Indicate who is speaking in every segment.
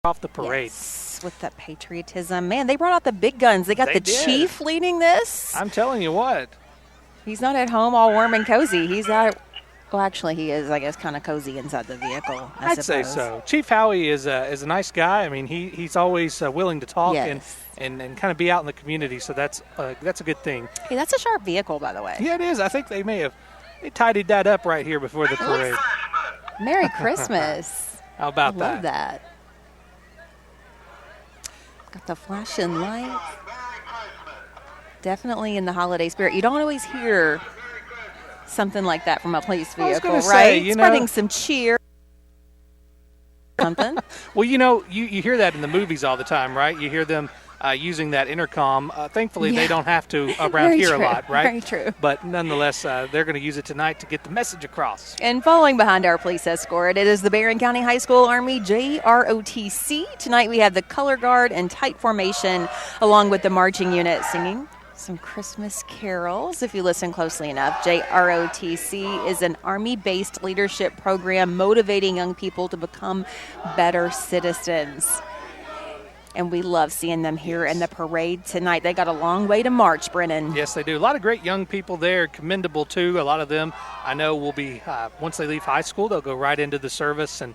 Speaker 1: off the parade.
Speaker 2: Yes, with that patriotism. Man, they brought out the big guns. They got the chief leading this.
Speaker 1: I'm telling you what.
Speaker 2: He's not at home all warm and cozy. He's out. Well, actually, he is, I guess, kind of cozy inside the vehicle,
Speaker 1: I'd say so. Chief Howie is a nice guy. I mean, he's always willing to talk and kind of be out in the community, so that's a good thing.
Speaker 2: Hey, that's a sharp vehicle, by the way.
Speaker 1: Yeah, it is. I think they tidied that up right here before the parade.
Speaker 2: Merry Christmas.
Speaker 1: How about
Speaker 2: that? Love that. Got the flashing lights. Definitely in the holiday spirit. You don't always hear something like that from a police vehicle, right? Spreading some cheer. Something.
Speaker 1: Well, you hear that in the movies all the time, right? You hear them using that intercom. Thankfully, they don't have to around here a lot, right?
Speaker 2: Very true.
Speaker 1: But nonetheless, they're going to use it tonight to get the message across.
Speaker 2: And following behind our police escort, it is the Barron County High School Army JROTC. Tonight we have the color guard and tight formation along with the marching unit singing some Christmas carols. If you listen closely enough, JROTC is an Army-based leadership program motivating young people to become better citizens. And we love seeing them here in the parade tonight. They got a long way to march, Brennan.
Speaker 1: Yes, they do. A lot of great young people there, commendable too. A lot of them I know will be, once they leave high school, they'll go right into the service. And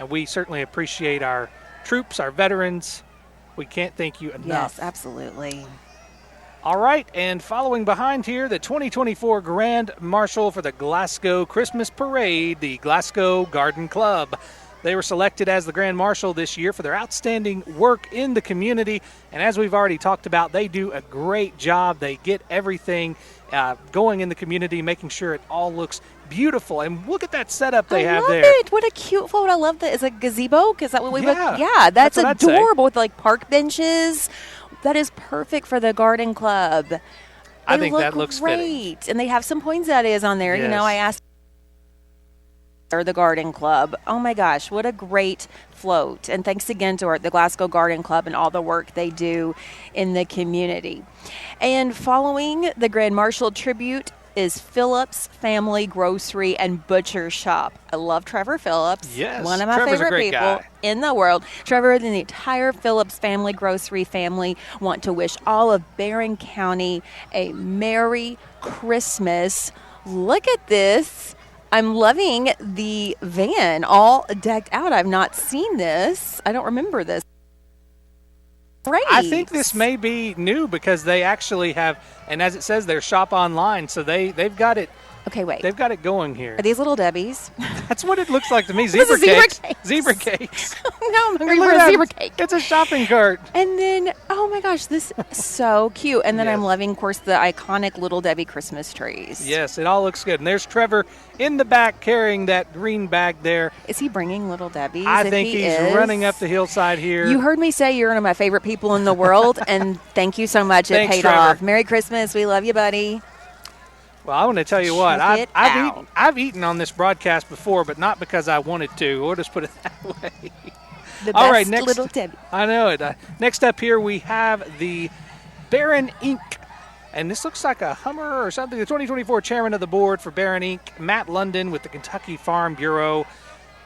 Speaker 1: we certainly appreciate our troops, our veterans. We can't thank you enough.
Speaker 2: Yes, absolutely.
Speaker 1: All right, and following behind here, the 2024 Grand Marshal for the Glasgow Christmas Parade, the Glasgow Garden Club. They were selected as the Grand Marshal this year for their outstanding work in the community. And as we've already talked about, they do a great job. They get everything going in the community, making sure it all looks beautiful. And look at that setup they have there.
Speaker 2: I love it. What a cute photo. I love that. Is it a gazebo? Is that what we
Speaker 1: Yeah,
Speaker 2: that's adorable with like park benches. That is perfect for the garden club.
Speaker 1: I think that looks
Speaker 2: great. Fitting. And they have some poinsettias on there.
Speaker 1: Yes.
Speaker 2: I asked the garden club. Oh my gosh, what a great float. And thanks again to the Glasgow Garden Club and all the work they do in the community. And following the Grand Marshal tribute is Phillips Family Grocery and Butcher Shop. I love Trevor Phillips.
Speaker 1: Yes,
Speaker 2: one of my
Speaker 1: Trevor's
Speaker 2: favorite people
Speaker 1: guy
Speaker 2: in the world. Trevor and the entire Phillips Family Grocery family want to wish all of Barron County a Merry Christmas. Look at this. I'm loving the van all decked out. I've not seen this. I don't remember this. Great.
Speaker 1: I think this may be new because they actually have, and as it says, their shop online, so they've got it.
Speaker 2: Okay, wait.
Speaker 1: They've got it going here.
Speaker 2: Are these Little Debbie's?
Speaker 1: That's what it looks like to me. Zebra cakes. Zebra cakes.
Speaker 2: No, I'm hungry for a zebra cake.
Speaker 1: It's a shopping cart.
Speaker 2: And then, oh my gosh, this is so cute. And then
Speaker 1: Yes.
Speaker 2: I'm loving, of course, the iconic Little Debbie Christmas trees.
Speaker 1: Yes, it all looks good. And there's Trevor in the back carrying that green bag there.
Speaker 2: Is he bringing Little Debbie's?
Speaker 1: I think he's running up the hillside here.
Speaker 2: You heard me say you're one of my favorite people in the world, and thank you so much.
Speaker 1: Thanks,
Speaker 2: it paid
Speaker 1: Trevor.
Speaker 2: off. Merry Christmas. We love you, buddy.
Speaker 1: Well, I want to tell you what,
Speaker 2: Check it out.
Speaker 1: I've eaten on this broadcast before, but not because I wanted to. We'll just put it that way.
Speaker 2: The
Speaker 1: All
Speaker 2: best
Speaker 1: right, next,
Speaker 2: Little Debbie.
Speaker 1: I know it. Next up here, we have the Barron Inc. And this looks like a Hummer or something. The 2024 chairman of the board for Barron Inc., Matt London with the Kentucky Farm Bureau.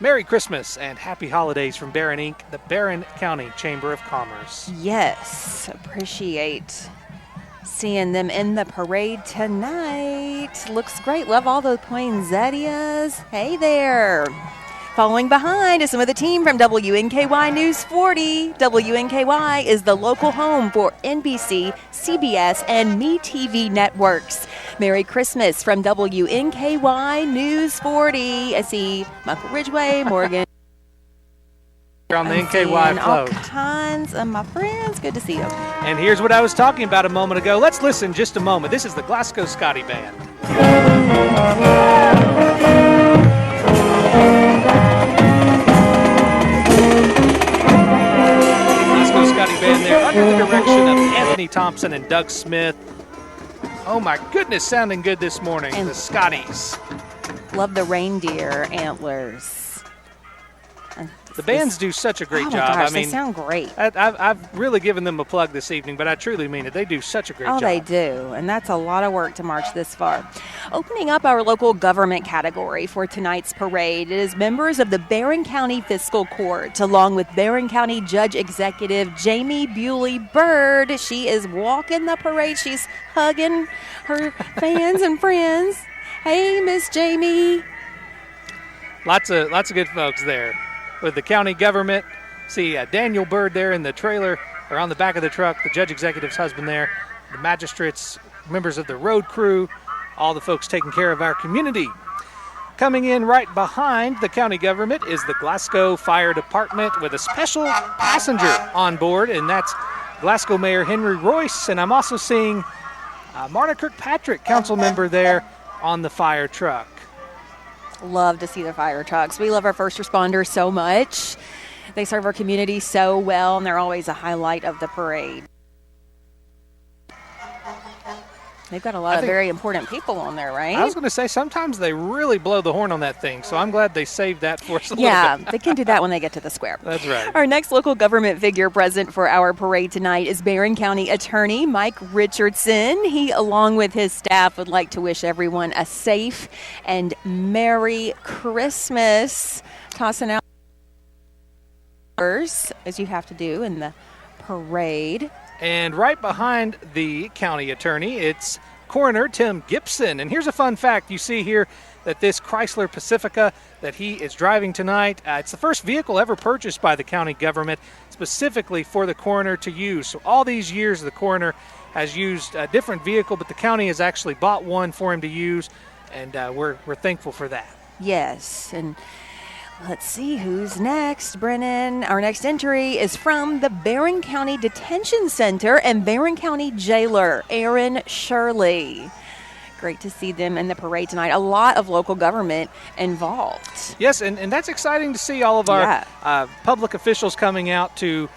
Speaker 1: Merry Christmas and happy holidays from Barron Inc., the Barron County Chamber of Commerce.
Speaker 2: Yes, appreciate seeing them in the parade tonight. Looks great. Love all those poinsettias. Hey there. Following behind is some of the team from WNKY News 40. WNKY is the local home for NBC, CBS, and MeTV networks. Merry Christmas from WNKY News 40. I see Michael Ridgway, Morgan.
Speaker 1: On the NKY
Speaker 2: all
Speaker 1: float.
Speaker 2: kinds of my friends. Good to see you.
Speaker 1: And here's what I was talking about a moment ago. Let's listen just a moment. This is the Glasgow Scotty Band. Glasgow Scotty Band there under the direction of Anthony Thompson and Doug Smith. Oh my goodness, sounding good this morning.
Speaker 2: And
Speaker 1: the Scotties.
Speaker 2: love the reindeer antlers.
Speaker 1: The bands do such a great
Speaker 2: oh my
Speaker 1: job.
Speaker 2: Gosh,
Speaker 1: I mean,
Speaker 2: they sound great.
Speaker 1: I've really given them a plug this evening, but I truly mean it. They do such a great job.
Speaker 2: Oh, they do, and that's a lot of work to march this far. Opening up our local government category for tonight's parade is members of the Barron County Fiscal Court, along with Barron County Judge Executive Jamie Bewley Bird. She is walking the parade. She's hugging her fans and friends. Hey, Miss Jamie.
Speaker 1: Lots of good folks there. With the county government, see Daniel Bird there in the trailer, or on the back of the truck, the judge executive's husband there, the magistrates, members of the road crew, all the folks taking care of our community. Coming in right behind the county government is the Glasgow Fire Department with a special passenger on board, and that's Glasgow Mayor Henry Royce, and I'm also seeing Marta Kirkpatrick, council member there on the fire truck.
Speaker 2: Love to see the fire trucks. We love our first responders so much. They serve our community so well, and they're always a highlight of the parade. They've got a lot of very important people on there, right?
Speaker 1: I was going to say, sometimes they really blow the horn on that thing, so I'm glad they saved that for us a little bit.
Speaker 2: Yeah, they can do that when they get to the square.
Speaker 1: That's right.
Speaker 2: Our next local government figure present for our parade tonight is Barron County Attorney Mike Richardson. He, along with his staff, would like to wish everyone a safe and Merry Christmas. Tossing out as you have to do in the parade.
Speaker 1: And right behind the county attorney, it's Coroner Tim Gibson. And here's a fun fact. You see here that this Chrysler Pacifica that he is driving tonight, it's the first vehicle ever purchased by the county government specifically for the coroner to use. So all these years the coroner has used a different vehicle, but the county has actually bought one for him to use, and we're thankful for that.
Speaker 2: Yes, and let's see who's next, Brennan. Our next entry is from the Barron County Detention Center and Barron County Jailer, Aaron Shirley. Great to see them in the parade tonight. A lot of local government involved.
Speaker 1: Yes, and that's exciting to see all of our public officials coming out to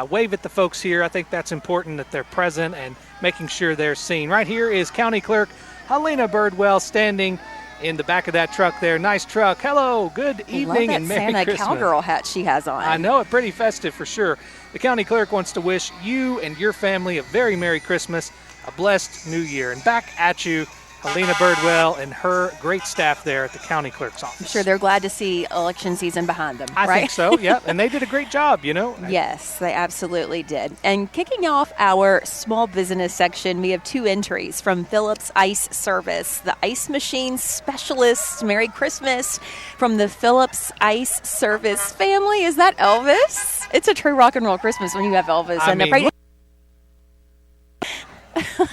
Speaker 1: wave at the folks here. I think that's important that they're present and making sure they're seen. Right here is County Clerk Helena Birdwell standing in the back of that truck there. Nice truck. Hello, good evening, and Merry
Speaker 2: Santa
Speaker 1: Christmas.
Speaker 2: Cowgirl hat she has on.
Speaker 1: I know it, pretty festive for sure. The county clerk wants to wish you and your family a very Merry Christmas, a blessed New Year. And back at you, Helena Birdwell and her great staff there at the county clerk's office.
Speaker 2: I'm sure they're glad to see election season behind them,
Speaker 1: I
Speaker 2: right?
Speaker 1: think so, yeah. And they did a great job, you know.
Speaker 2: Yes, they absolutely did. And kicking off our small business section, we have two entries from Phillips Ice Service. The ice machine specialist, Merry Christmas from the Phillips Ice Service family. Is that Elvis? It's a true rock and roll Christmas when you have Elvis.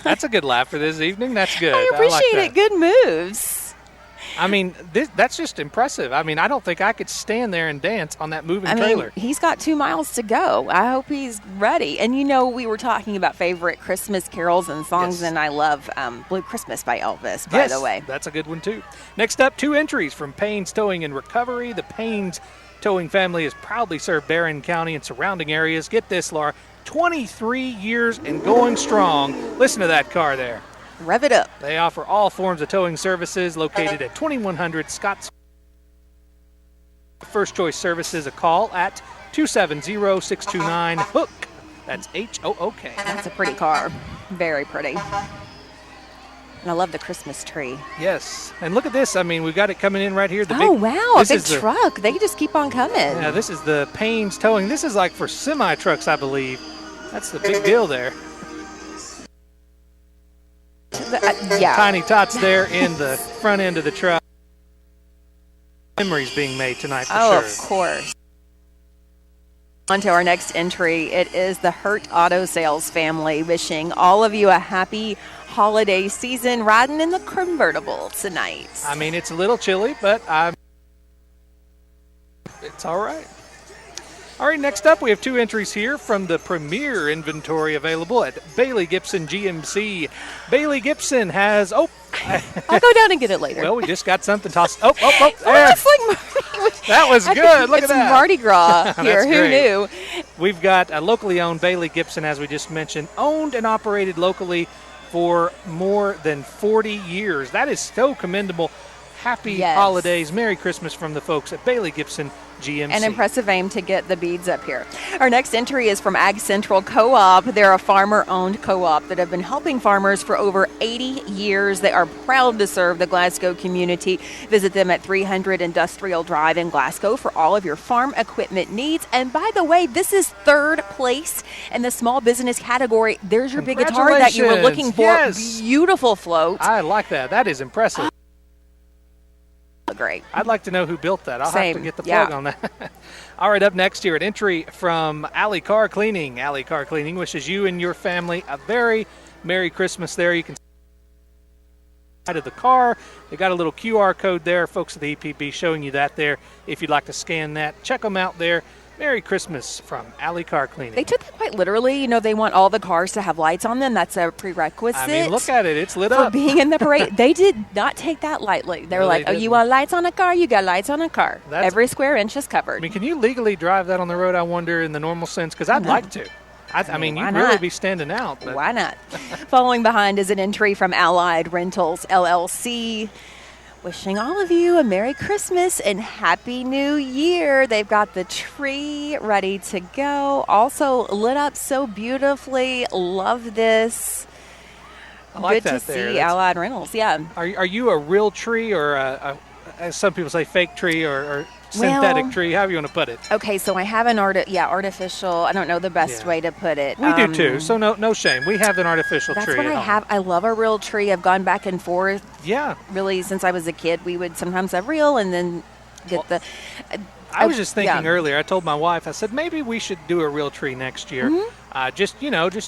Speaker 1: That's a good laugh for this evening. That's good.
Speaker 2: I appreciate it. Good moves.
Speaker 1: I mean, that's just impressive. I mean, I don't think I could stand there and dance on that moving trailer.
Speaker 2: He's got 2 miles to go. I hope he's ready. And, you know, we were talking about favorite Christmas carols and songs, and I love Blue Christmas by Elvis, by the way.
Speaker 1: That's a good one, too. Next up, two entries from Payne's Towing and Recovery. The Payne's Towing family has proudly served Barron County and surrounding areas. Get this, Laura, 23 years and going strong. Listen to that car there.
Speaker 2: Rev it up.
Speaker 1: They offer all forms of towing services located at 2100 Scotts. First Choice Services, a call at 270-629-HOOK. That's H-O-O-K.
Speaker 2: That's a pretty car. Very pretty. And I love the Christmas tree.
Speaker 1: Yes. And look at this. I mean, we've got it coming in right here.
Speaker 2: Wow. A big truck. They just keep on coming.
Speaker 1: Yeah, this is the Payne's Towing. This is like for semi-trucks, I believe. That's the big deal there. Tiny tots there in the front end of the truck. Memories being made tonight for sure.
Speaker 2: Of course. On to our next entry. It is the Hurt Auto Sales family wishing all of you a happy holiday season riding in the convertible tonight.
Speaker 1: I mean, it's a little chilly, but it's all right. All right, next up, we have two entries here from the premier inventory available at Bailey Gibson GMC. Bailey Gibson has,
Speaker 2: I'll go down and get it later.
Speaker 1: Well, we just got something tossed. There. That was good. Look at that.
Speaker 2: It's Mardi Gras here. Who
Speaker 1: great.
Speaker 2: knew?
Speaker 1: We've got a locally owned Bailey Gibson, as we just mentioned, owned and operated locally for more than 40 years. That is so commendable. happy holidays, Merry Christmas from the folks at Bailey Gibson GMC.
Speaker 2: An impressive aim to get the beads up here. Our next entry is from Ag Central Co-op. They're a farmer-owned co-op that have been helping farmers for over 80 years. They are proud to serve the Glasgow community. Visit them at 300 Industrial Drive in Glasgow for all of your farm equipment needs. And by the way, this is third place in the small business category. There's your big guitar that you were looking for.
Speaker 1: Yes.
Speaker 2: Beautiful float.
Speaker 1: I like that. That is impressive.
Speaker 2: Great.
Speaker 1: I'd like to know who built that. I'll have to get the plug on that. All right, up next here, an entry from Alley Car Cleaning. Alley Car Cleaning wishes you and your family a very Merry Christmas there. You can see of the car. They got a little QR code there. Folks at the EPB showing you that there. If you'd like to scan that, check them out there. Merry Christmas from Alley Car Cleaning.
Speaker 2: They took that quite literally. You know, they want all the cars to have lights on them. That's a prerequisite.
Speaker 1: I mean, look at it. It's lit
Speaker 2: for
Speaker 1: up.
Speaker 2: being in the parade. They did not take that lightly. They were like, you want lights on a car? You got lights on a car. Every square inch is covered.
Speaker 1: I mean, can you legally drive that on the road, I wonder, in the normal sense? Because I'd like to. I mean, you'd really be standing out. But.
Speaker 2: Why not? Following behind is an entry from Allied Rentals, LLC. Wishing all of you a Merry Christmas and Happy New Year. They've got the tree ready to go. Also lit up so beautifully. Love this.
Speaker 1: I like
Speaker 2: Good
Speaker 1: that
Speaker 2: to
Speaker 1: there.
Speaker 2: see Allied Rentals, yeah.
Speaker 1: Are you a real tree or as some people say, fake tree or synthetic tree, however you want to put it?
Speaker 2: Okay, so I have an artificial. I don't know the best way to put it.
Speaker 1: We do too, so no shame. We have an artificial tree.
Speaker 2: That's what I have. I love a real tree. I've gone back and forth.
Speaker 1: Yeah.
Speaker 2: Really, since I was a kid, we would sometimes have real and then get the.
Speaker 1: I was just thinking earlier. I told my wife. I said maybe we should do a real tree next year. Mm-hmm. Just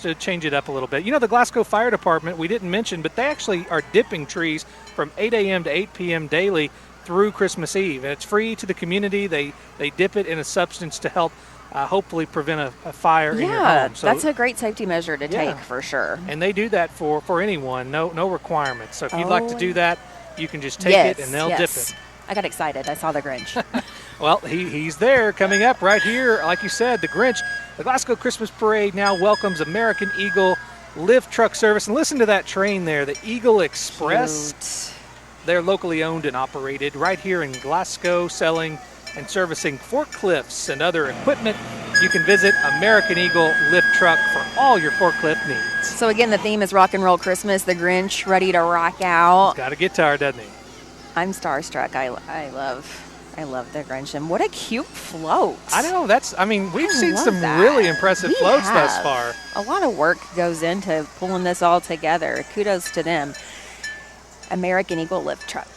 Speaker 1: to change it up a little bit. You know, the Glasgow Fire Department we didn't mention, but they actually are dipping trees from 8 a.m. to 8 p.m. daily through Christmas Eve, and it's free to the community. They dip it in a substance to help hopefully prevent a fire in your home. So
Speaker 2: that's a great safety measure to take for sure.
Speaker 1: And they do that for anyone, no requirements. So if you'd like to do that, you can just take it and they'll dip it.
Speaker 2: I got excited. I saw the Grinch.
Speaker 1: Well, he's there coming up right here. Like you said, the Grinch. The Glasgow Christmas Parade now welcomes American Eagle lift truck service. And listen to that train there, the Eagle Express.
Speaker 2: Cute.
Speaker 1: They're locally owned and operated right here in Glasgow, selling and servicing forklifts and other equipment. You can visit American Eagle Lift Truck for all your forklift needs.
Speaker 2: So again, the theme is Rock and Roll Christmas, the Grinch ready to rock out.
Speaker 1: He's got a guitar, doesn't he?
Speaker 2: I'm starstruck. I love the Grinch. And what a cute float.
Speaker 1: I know. We've seen some really impressive floats thus far.
Speaker 2: A lot of work goes into pulling this all together. Kudos to them. American Eagle Lift Truck.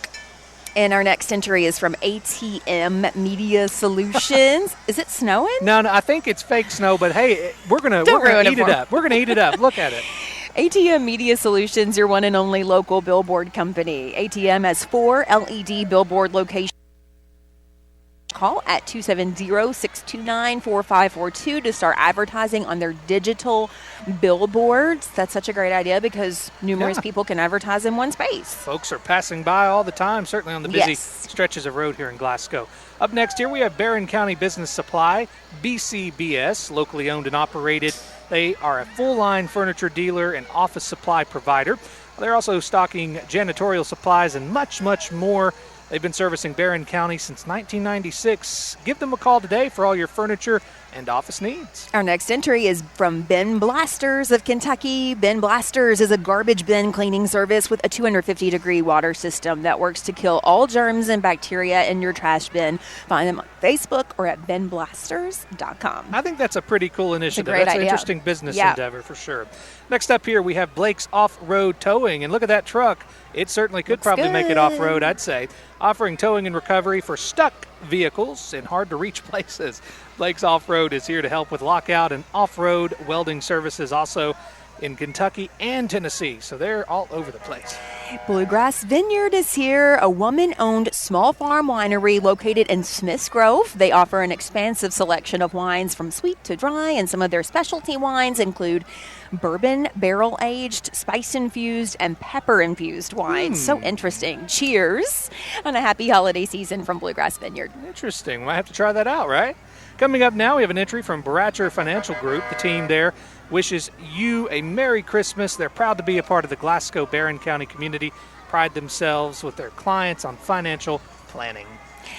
Speaker 2: And our next entry is from ATM Media Solutions. Is it snowing?
Speaker 1: No, I think it's fake snow, but hey, we're gonna eat it up. We're gonna eat it up. Look at it.
Speaker 2: ATM Media Solutions, your one and only local billboard company. ATM has 4 LED billboard locations. Call at 270-629-4542 to start advertising on their digital billboards. That's such a great idea because numerous people can advertise in one space.
Speaker 1: Folks are passing by all the time, certainly on the busy stretches of road here in Glasgow. Up next here, we have Barron County Business Supply, BCBS, locally owned and operated. They are a full-line furniture dealer and office supply provider. They're also stocking janitorial supplies and much, much more. They've been servicing Barron County since 1996. Give them a call today for all your furniture and office needs.
Speaker 2: Our next entry is from Ben Blasters of Kentucky. Ben Blasters is a garbage bin cleaning service with a 250-degree water system that works to kill all germs and bacteria in your trash bin. Find them on Facebook or at benblasters.com.
Speaker 1: I think that's a pretty cool initiative.
Speaker 2: That's
Speaker 1: an interesting business endeavor for sure. Next up here, we have Blake's Off-Road Towing. And look at that truck. It certainly could probably make it off-road, I'd say. Offering towing and recovery for stuck vehicles in hard-to-reach places. Blake's Off-Road is here to help with lockout and off-road welding services also in Kentucky and Tennessee. So they're all over the place.
Speaker 2: Bluegrass Vineyard is here, a woman-owned small farm winery located in Smiths Grove. They offer an expansive selection of wines from sweet to dry, and some of their specialty wines include bourbon, barrel-aged, spice-infused, and pepper-infused wines. So interesting. Cheers on a happy holiday season from Bluegrass Vineyard.
Speaker 1: Interesting. Might have to try that out, right? Coming up now, we have an entry from Bratcher Financial Group. The team there wishes you a Merry Christmas. They're proud to be a part of the Glasgow Barron County community. pride themselves with their clients on financial planning.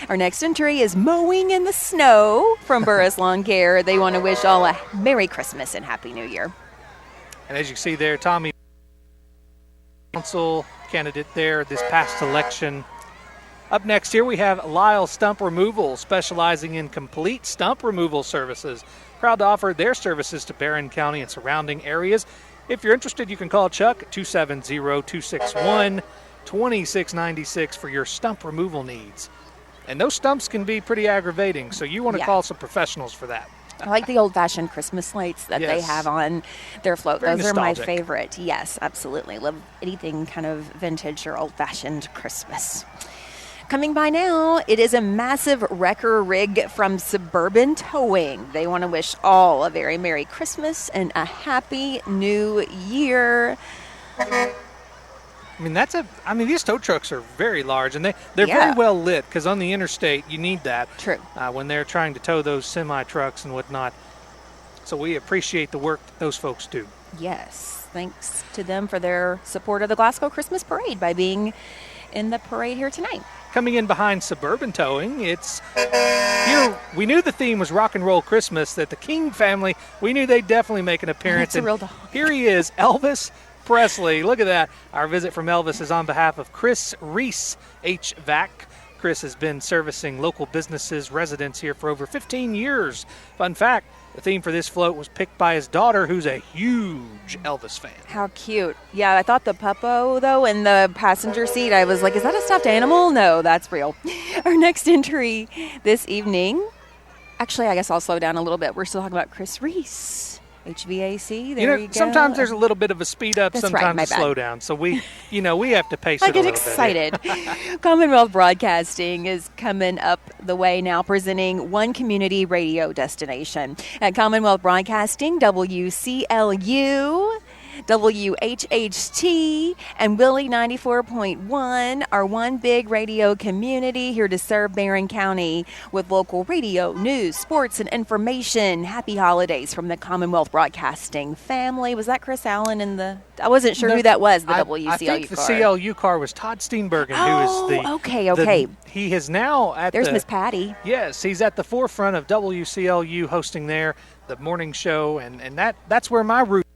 Speaker 2: Our next entry is Mowing in the Snow from Burris Lawn Care. They want to wish all a Merry Christmas and Happy New Year.
Speaker 1: And as you see there, Tommy, council candidate there this past election. Up next here we have Lyle Stump Removal, specializing in complete stump removal services. Proud to offer their services to Barron County and surrounding areas. If you're interested, you can call Chuck at 270-261-2696 for your stump removal needs. And those stumps can be pretty aggravating, so you want to call some professionals for that.
Speaker 2: I like the old-fashioned Christmas lights that they have on their float.
Speaker 1: Very
Speaker 2: Those
Speaker 1: nostalgic.
Speaker 2: are my favorite. Yes, absolutely. Love anything kind of vintage or old-fashioned Christmas. Coming by now, it is a massive wrecker rig from Suburban Towing. They want to wish all a very Merry Christmas and a Happy New Year.
Speaker 1: These tow trucks are very large, and they're very well lit, because on the interstate you need that.
Speaker 2: True.
Speaker 1: When they're trying to tow those semi-trucks and whatnot. So we appreciate the work that those folks do.
Speaker 2: Yes, thanks to them for their support of the Glasgow Christmas Parade by being in the parade here tonight.
Speaker 1: Coming in behind Suburban Towing, we knew the theme was rock and roll Christmas, that the King family, we knew they'd definitely make an appearance.
Speaker 2: That's a real dog.
Speaker 1: Here he is, Elvis Presley. Look at that. Our visit from Elvis is on behalf of Chris Reese HVAC. Chris has been servicing local businesses, residents here for over 15 years. Fun fact, the theme for this float was picked by his daughter, who's a huge Elvis fan.
Speaker 2: How cute. Yeah, I thought the puppo, though, in the passenger seat, I was like, is that a stuffed animal? No, that's real. Our next entry this evening, actually, I guess I'll slow down a little bit. We're still talking about Chris Reese. HVAC, there you go.
Speaker 1: Sometimes there's a little bit of a speed up,
Speaker 2: That's
Speaker 1: sometimes
Speaker 2: right, my
Speaker 1: a slow down. So we have to pace it a
Speaker 2: I get
Speaker 1: little
Speaker 2: excited.
Speaker 1: bit.
Speaker 2: Commonwealth Broadcasting is coming up the way now, presenting one community radio destination. At Commonwealth Broadcasting, WCLU, WHHT, and Willie 94.1 are one big radio community here to serve Barron County with local radio, news, sports, and information. Happy holidays from the Commonwealth Broadcasting family. Was that Chris Allen in the... I wasn't sure who that was, the WCLU car.
Speaker 1: I think the CLU car was Todd Steenbergen, who is the...
Speaker 2: okay.
Speaker 1: He is now at
Speaker 2: There's Miss Patty.
Speaker 1: Yes, he's at the forefront of WCLU hosting there, the morning show, and that's where my root.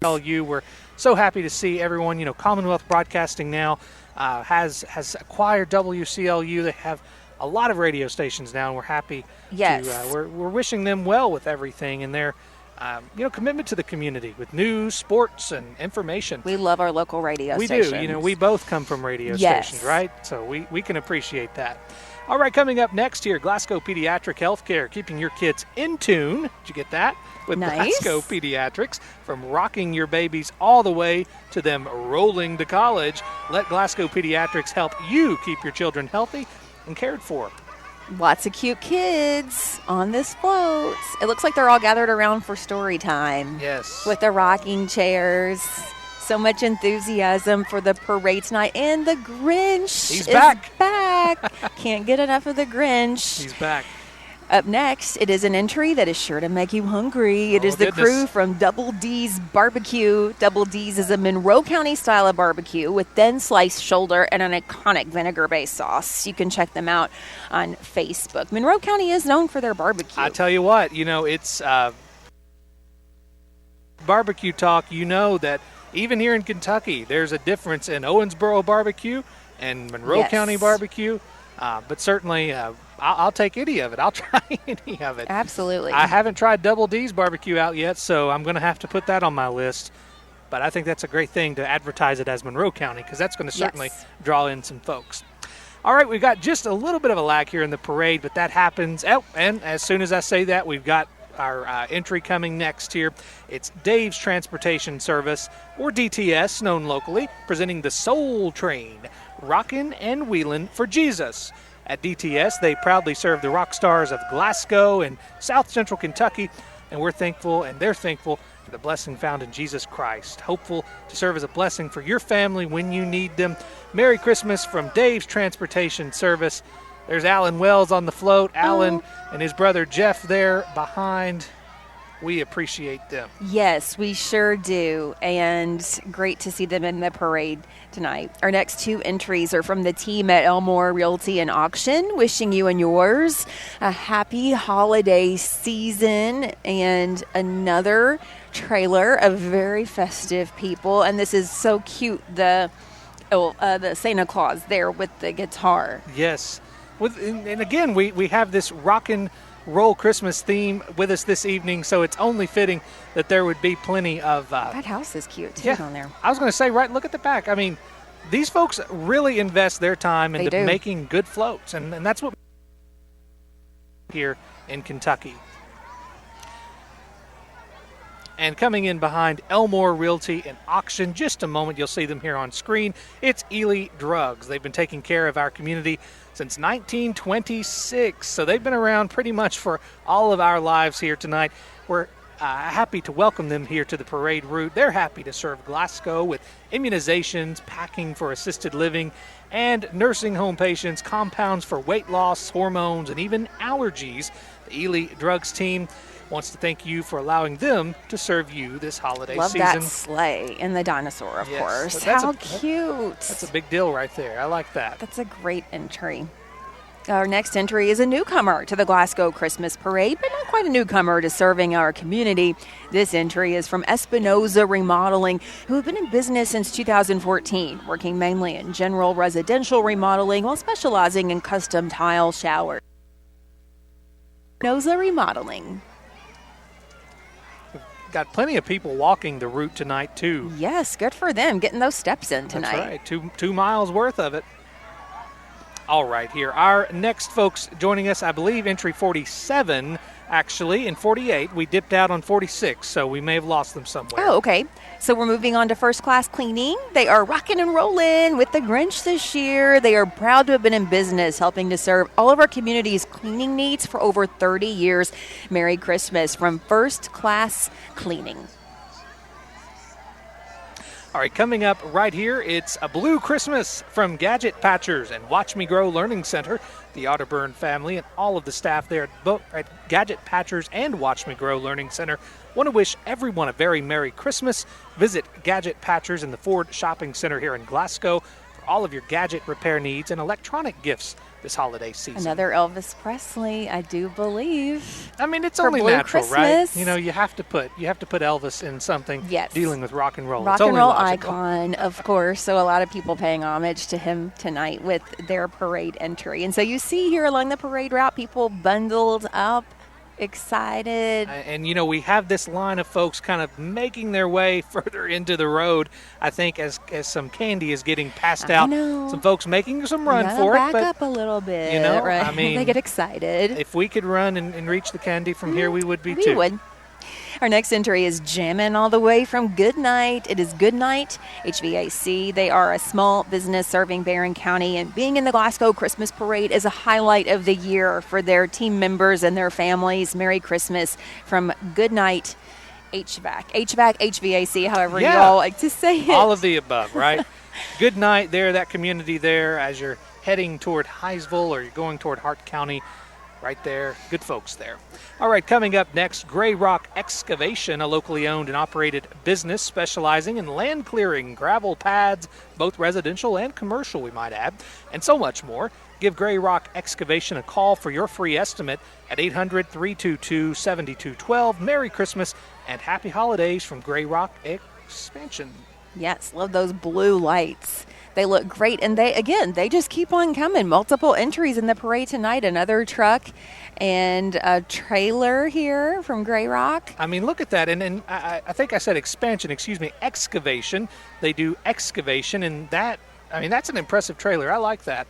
Speaker 1: We're so happy to see everyone. Commonwealth Broadcasting now has acquired WCLU. They have a lot of radio stations now, and we're happy.
Speaker 2: Yes,
Speaker 1: we're wishing them well with everything and their commitment to the community with news, sports, and information.
Speaker 2: We love our local radio
Speaker 1: stations.
Speaker 2: We
Speaker 1: do. We both come from radio
Speaker 2: yes.
Speaker 1: stations, right? So we can appreciate that. All right, coming up next here, Glasgow Pediatric Healthcare, keeping your kids in tune. Did you get that? With
Speaker 2: nice.
Speaker 1: Glasgow Pediatrics, from rocking your babies all the way to them rolling to college. Let Glasgow Pediatrics help you keep your children healthy and cared for.
Speaker 2: Lots of cute kids on this float. It looks like they're all gathered around for story time.
Speaker 1: Yes.
Speaker 2: With the rocking chairs. So much enthusiasm for the parade tonight. And the Grinch
Speaker 1: is
Speaker 2: back. Can't get enough of the Grinch.
Speaker 1: He's back.
Speaker 2: Up next, it is an entry that is sure to make you hungry. It is the crew from Double D's Barbecue. Double D's is a Monroe County style of barbecue with thin sliced shoulder and an iconic vinegar-based sauce. You can check them out on Facebook. Monroe County is known for their barbecue.
Speaker 1: I tell you what, it's barbecue talk. That even here in Kentucky, there's a difference in Owensboro barbecue and Monroe County barbecue. But certainly, I'll take any of it. I'll try any of it.
Speaker 2: Absolutely.
Speaker 1: I haven't tried Double D's barbecue out yet, so I'm going to have to put that on my list. But I think that's a great thing to advertise it as Monroe County, because that's going to certainly draw in some folks. All right, we've got just a little bit of a lag here in the parade, but that happens. Oh, and as soon as I say that, we've got our entry coming next here. It's Dave's Transportation Service, or DTS, known locally, presenting the Soul Train, rockin' and wheelin' for Jesus. At DTS, they proudly serve the rock stars of Glasgow and South Central Kentucky, and we're thankful, and they're thankful for the blessing found in Jesus Christ. Hopeful to serve as a blessing for your family when you need them. Merry Christmas from Dave's Transportation Service. There's Alan Wells on the float. Alan and his brother Jeff there behind. we appreciate them.
Speaker 2: Yes, we sure do. And great to see them in the parade tonight. Our next 2 entries are from the team at Elmore Realty and Auction. Wishing you and yours a happy holiday season and another trailer of very festive people. And this is so cute, the Santa Claus there with the guitar.
Speaker 1: Yes. And again, we have this rockin' roll Christmas theme with us this evening, so it's only fitting that there would be plenty of...
Speaker 2: that house is cute, too, on there.
Speaker 1: I was going to say, right, look at the back. I mean, these folks really invest their time into making good floats, and that's what here in Kentucky. And coming in behind Elmore Realty and Auction, just a moment, you'll see them here on screen. It's Ely Drugs. They've been taking care of our community since 1926, so they've been around pretty much for all of our lives here tonight. We're happy to welcome them here to the parade route. They're happy to serve Glasgow with immunizations, packing for assisted living, and nursing home patients, compounds for weight loss, hormones, and even allergies. The Ely Drugs team wants to thank you for allowing them to serve you this holiday season.
Speaker 2: Love that sleigh and the dinosaur, of course. How cute.
Speaker 1: That's a big deal right there. I like that.
Speaker 2: That's a great entry. Our next entry is a newcomer to the Glasgow Christmas Parade, but not quite a newcomer to serving our community. This entry is from Espinoza Remodeling, who have been in business since 2014, working mainly in general residential remodeling while specializing in custom tile showers. Espinoza Remodeling.
Speaker 1: Got plenty of people walking the route tonight, too.
Speaker 2: Yes, good for them, getting those steps in tonight.
Speaker 1: That's right, 2 miles worth of it. All right, here. Our next folks joining us, I believe, entry 47, actually, and 48. We dipped out on 46, so we may have lost them somewhere.
Speaker 2: Oh, okay. So we're moving on to First Class Cleaning. They are rocking and rolling with the Grinch this year. They are proud to have been in business, helping to serve all of our community's cleaning needs for over 30 years. Merry Christmas from First Class Cleaning.
Speaker 1: All right, coming up right here, it's a Blue Christmas from Gadget Patchers and Watch Me Grow Learning Center. The Otterburn family and all of the staff there at Gadget Patchers and Watch Me Grow Learning Center want to wish everyone a very Merry Christmas. Visit Gadget Patchers in the Ford Shopping Center here in Glasgow for all of your gadget repair needs and electronic gifts this holiday season.
Speaker 2: Another Elvis Presley, I do believe.
Speaker 1: I mean, it's only natural,
Speaker 2: Christmas.
Speaker 1: Right? You know, you have to put Elvis in something dealing with rock and roll.
Speaker 2: Rock and roll icon, of course. So a lot of people paying homage to him tonight with their parade entry. And so you see here along the parade route, people bundled up, excited.
Speaker 1: And, you know, we have this line of folks kind of making their way further into the road, I think, as some candy is getting passed out. Some folks making some run for it.
Speaker 2: Back up a little bit,
Speaker 1: you know,
Speaker 2: right?
Speaker 1: I mean,
Speaker 2: they get excited.
Speaker 1: If we could run and reach the candy from here, we would be too.
Speaker 2: We would. Our next entry is jamming all the way from Goodnight. It is Goodnight HVAC. They are a small business serving Barron County, and being in the Glasgow Christmas Parade is a highlight of the year for their team members and their families. Merry Christmas from Goodnight HVAC, however you all like to say it.
Speaker 1: All of the above, right? Goodnight there, that community there, as you're heading toward Hinesville or you're going toward Hart County. Right there. Good folks there. All right, coming up next, Gray Rock Excavation, a locally owned and operated business specializing in land clearing, gravel pads, both residential and commercial, we might add, and so much more. Give Gray Rock Excavation a call for your free estimate at 800-322-7212. Merry Christmas and happy holidays from Gray Rock Expansion.
Speaker 2: Yes, love those blue lights. They look great, and they just keep on coming. Multiple entries in the parade tonight. Another truck and a trailer here from Gray Rock.
Speaker 1: I mean, look at that. And I think I said excavation. They do excavation, and that's an impressive trailer. I like that.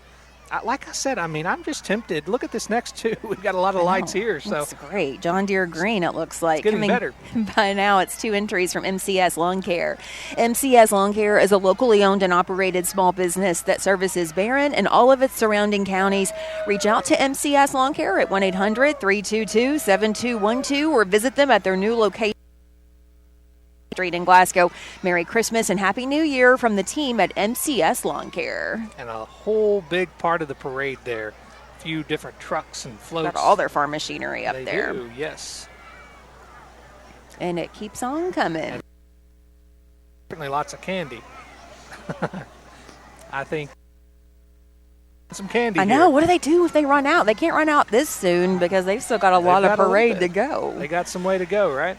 Speaker 1: Like I said, I mean, I'm just tempted. Look at this next two. We've got a lot of lights here. So
Speaker 2: it's great. John Deere green, it looks like.
Speaker 1: It's getting better.
Speaker 2: By now, it's 2 entries from MCS Lawn Care. MCS Lawn Care is a locally owned and operated small business that services Barron and all of its surrounding counties. Reach out to MCS Lawn Care at 1-800-322-7212 or visit them at their new location Street in Glasgow. Merry Christmas and Happy New Year from the team at MCS Lawn Care.
Speaker 1: And a whole big part of the parade there. A few different trucks and floats.
Speaker 2: Got all their farm machinery up there.
Speaker 1: They do, yes.
Speaker 2: And it keeps on coming.
Speaker 1: And certainly lots of candy. I think some candy.
Speaker 2: I know.
Speaker 1: Here.
Speaker 2: What do they do if they run out? They can't run out this soon because they've still got a lot of parade to go.
Speaker 1: They got some way to go, right?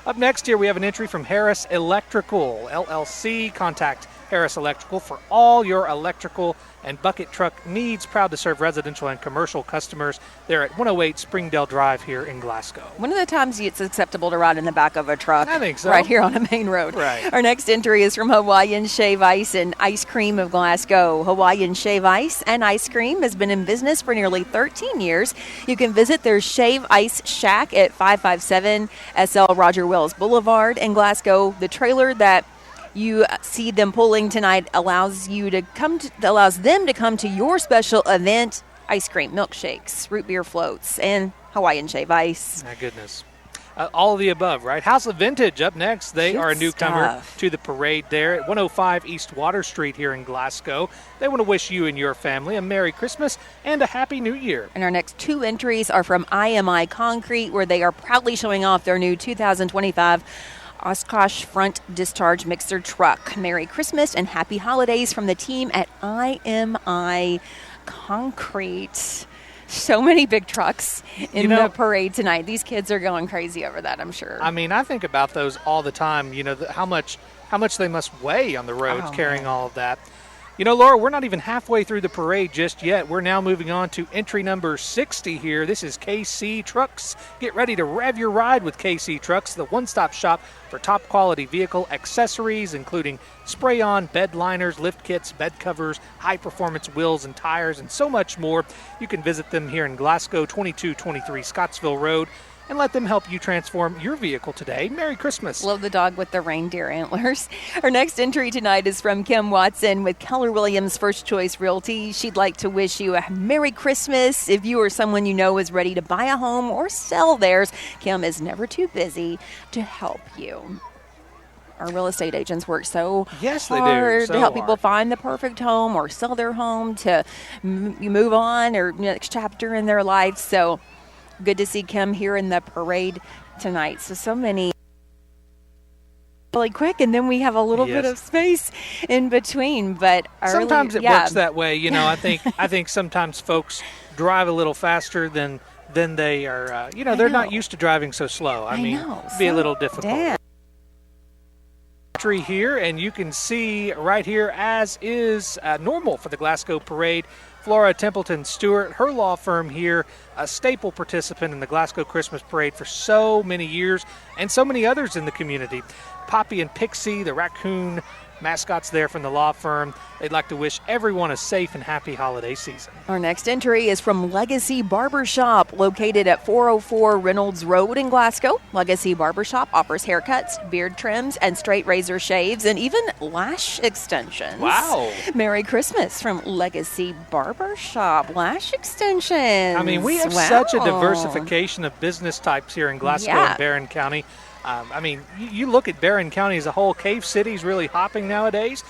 Speaker 1: Up next here, we have an entry from Harris Electrical, LLC. Contact Harris Electrical for all your electrical and bucket truck needs. Proud to serve residential and commercial customers. They're at 108 Springdale Drive here in Glasgow.
Speaker 2: One of the times it's acceptable to ride in the back of a truck.
Speaker 1: I think so.
Speaker 2: Right here on a main road.
Speaker 1: Right.
Speaker 2: Our next entry is from Hawaiian Shave Ice and Ice Cream of Glasgow. Hawaiian Shave Ice and Ice Cream has been in business for nearly 13 years. You can visit their Shave Ice Shack at 557 SL Roger Wells Boulevard in Glasgow. The trailer that you see them pulling tonight allows them to come to your special event. Ice cream, milkshakes, root beer floats, and Hawaiian Shave Ice.
Speaker 1: My goodness. All of the above, right? House of Vintage up next. They
Speaker 2: Good
Speaker 1: are a newcomer
Speaker 2: stuff.
Speaker 1: to the parade there at 105 East Water Street here in Glasgow. They want to wish you and your family a Merry Christmas and a Happy New Year.
Speaker 2: And our next two entries are from IMI Concrete, where they are proudly showing off their new 2025 Oshkosh front discharge mixer truck. Merry Christmas and Happy Holidays from the team at IMI Concrete. So many big trucks in the parade tonight. These kids are going crazy over that, I'm sure.
Speaker 1: I mean, I think about those all the time, how much they must weigh on the roads carrying all of that. Laura, we're not even halfway through the parade just yet. We're now moving on to entry number 60 here. This is KC Trucks. Get ready to rev your ride with KC Trucks, the one-stop shop for top-quality vehicle accessories, including spray-on, bed liners, lift kits, bed covers, high-performance wheels and tires, and so much more. You can visit them here in Glasgow, 2223 Scottsville Road, and let them help you transform your vehicle today. Merry Christmas.
Speaker 2: Love the dog with the reindeer antlers. Our next entry tonight is from Kim Watson with Keller Williams First Choice Realty. She'd like to wish you a Merry Christmas. If you or someone you know is ready to buy a home or sell theirs, Kim is never too busy to help you. Our real estate agents work so hard to help people find the perfect home or sell their home to move on or next chapter in their life. So good to see Kim here in the parade tonight. So many really quick, and then we have a little bit of space in between. But
Speaker 1: sometimes it works that way. I think sometimes folks drive a little faster than they are. They're not used to driving so slow. I mean, it'd be a little difficult. Here, and you can see right here, as is normal for the Glasgow Parade, Flora Templeton Stewart, her law firm here, a staple participant in the Glasgow Christmas Parade for so many years, and so many others in the community. Poppy and Pixie, the raccoon mascots there from the law firm. They'd like to wish everyone a safe and happy holiday season.
Speaker 2: Our next entry is from Legacy Barbershop, located at 404 Reynolds Road in Glasgow. Legacy Barbershop offers haircuts, beard trims, and straight razor shaves, and even lash extensions.
Speaker 1: Wow.
Speaker 2: Merry Christmas from Legacy Barbershop. Lash extensions.
Speaker 1: I mean, we have such a diversification of business types here in Glasgow and Barron County. You look at Barron County as a whole. Cave City's really hopping nowadays,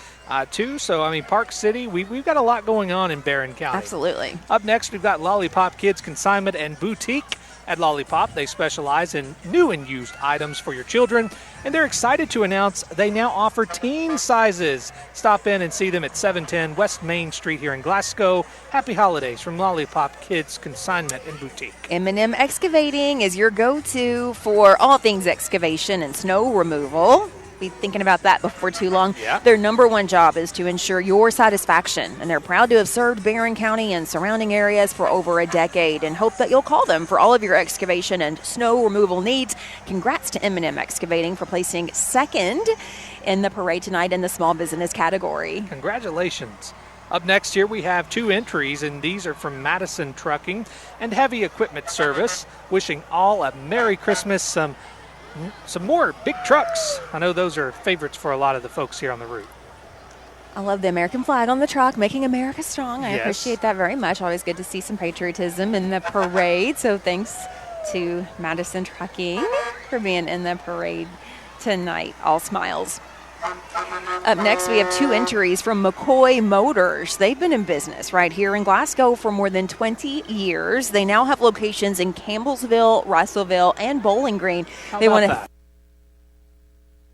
Speaker 1: too. So, Park City, we've got a lot going on in Barron County.
Speaker 2: Absolutely.
Speaker 1: Up next, we've got Lollipop Kids Consignment and Boutique. At Lollipop, they specialize in new and used items for your children, and they're excited to announce they now offer teen sizes. Stop in and see them at 710 West Main Street here in Glasgow. Happy holidays from Lollipop Kids Consignment and Boutique.
Speaker 2: M&M Excavating is your go-to for all things excavation and snow removal. Be thinking about that before too long.
Speaker 1: Yeah.
Speaker 2: Their number one job is to ensure your satisfaction, and they're proud to have served Barron County and surrounding areas for over a decade, and hope that you'll call them for all of your excavation and snow removal needs. Congrats to M&M Excavating for placing second in the parade tonight in the small business category.
Speaker 1: Congratulations. Up next here we have two entries, and these are from Madison Trucking and Heavy Equipment Service. Wishing all a Merry Christmas. Some more big trucks. I know those are favorites for a lot of the folks here on the route.
Speaker 2: I love the American flag on the truck, making America strong. I appreciate that very much. Always good to see some patriotism in the parade. So thanks to Madison Trucking for being in the parade tonight. All smiles. Up next, we have two entries from McCoy Motors. They've been in business right here in Glasgow for more than 20 years. They now have locations in Campbellsville, Russellville, and Bowling Green.
Speaker 1: How about that?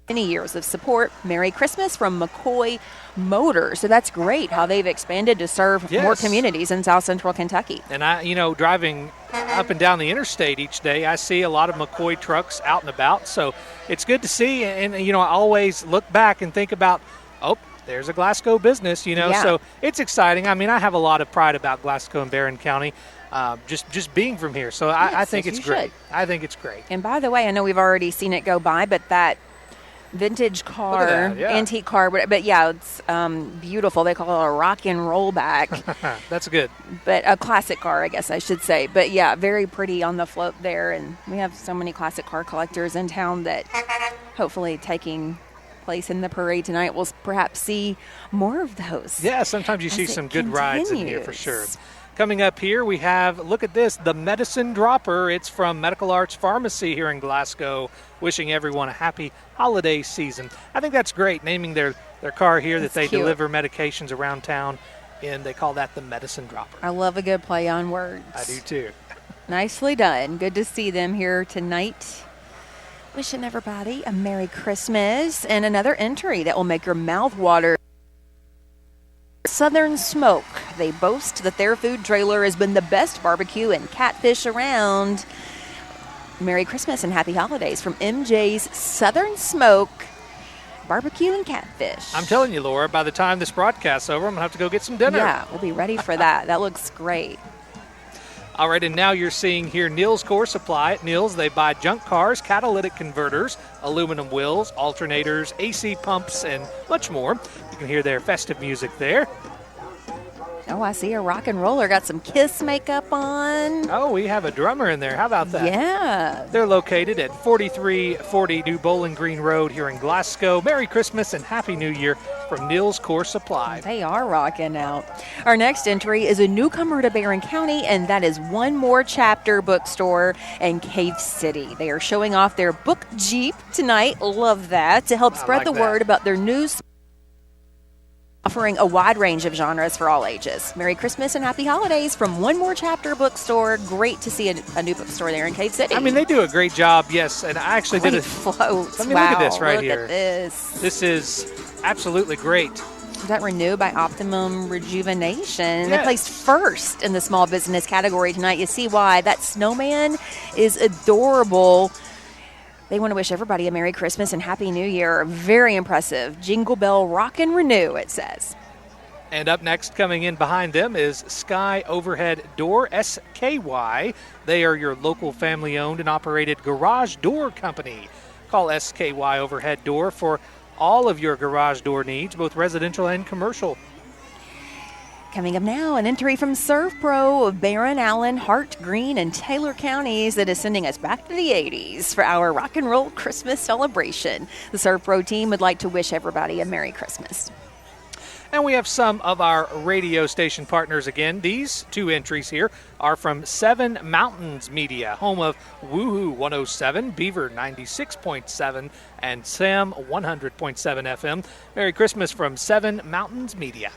Speaker 2: many years of support. Merry Christmas from McCoy Motors. So that's great how they've expanded to serve more communities in South Central Kentucky.
Speaker 1: And driving up and down the interstate each day, I see a lot of McCoy trucks out and about. So it's good to see. And I always look back and think about, there's a Glasgow business, So it's exciting. I mean, I have a lot of pride about Glasgow and Barron County. Just being from here. So I think it's great. I think it's great.
Speaker 2: And by the way, I know we've already seen it go by, but that vintage car, antique car, but it's beautiful. They call it a rock and roll back.
Speaker 1: That's good.
Speaker 2: But a classic car, I guess I should say. But very pretty on the float there. And we have so many classic car collectors in town that hopefully taking place in the parade tonight, we'll perhaps see more of those.
Speaker 1: Yeah, sometimes you see some good rides in here for sure. Coming up here, we have, look at this, the Medicine Dropper. It's from Medical Arts Pharmacy here in Glasgow, wishing everyone a happy holiday season. I think that's great, naming their car here that they deliver medications around town, and they call that the Medicine Dropper.
Speaker 2: I love a good play on words.
Speaker 1: I do too.
Speaker 2: Nicely done. Good to see them here tonight. Wishing everybody a Merry Christmas. And another entry that will make your mouth water. Southern Smoke. They boast that their food trailer has been the best barbecue and catfish around. Merry Christmas and happy holidays from MJ's Southern Smoke Barbecue and Catfish.
Speaker 1: I'm telling you, Laura, by the time this broadcast's over, I'm going to have to go get some dinner.
Speaker 2: Yeah, we'll be ready for that. That looks great.
Speaker 1: All right, and now you're seeing here Neal's Core Supply. At Neal's, they buy junk cars, catalytic converters, aluminum wheels, alternators, AC pumps, and much more. You can hear their festive music there.
Speaker 2: Oh, I see a rock and roller. Got some Kiss makeup on.
Speaker 1: Oh, we have a drummer in there. How about that?
Speaker 2: Yeah.
Speaker 1: They're located at 4340 New Bowling Green Road here in Glasgow. Merry Christmas and Happy New Year from Neal's Core Supply.
Speaker 2: They are rocking out. Our next entry is a newcomer to Barron County, and that is One More Chapter Bookstore in Cave City. They are showing off their book Jeep tonight. Love that. To help spread the word about their new offering a wide range of genres for all ages. Merry Christmas and happy holidays from One More Chapter Bookstore. Great to see a new bookstore there in Cave City.
Speaker 1: I mean, they do a great job, yes. And I actually did
Speaker 2: floats.
Speaker 1: Let me look at this right here.
Speaker 2: Look at this.
Speaker 1: This is absolutely great.
Speaker 2: Is that Renew by Optimum Rejuvenation? Yes. They placed first in the small business category tonight. You see why. That snowman is adorable. They want to wish everybody a Merry Christmas and Happy New Year. Very impressive. Jingle Bell Rock and Renew, it says.
Speaker 1: And up next, coming in behind them, is Sky Overhead Door, SKY. They are your local family-owned and operated garage door company. Call SKY Overhead Door for all of your garage door needs, both residential and commercial.
Speaker 2: Coming up now, an entry from Serve Pro of Barron, Allen, Hart, Greene, and Taylor counties that is sending us back to the 80s for our rock and roll Christmas celebration. The Serve Pro team would like to wish everybody a Merry Christmas.
Speaker 1: And we have some of our radio station partners again. These two entries here are from Seven Mountains Media, home of Woohoo 107, Beaver 96.7, and Sam 100.7 FM. Merry Christmas from Seven Mountains Media.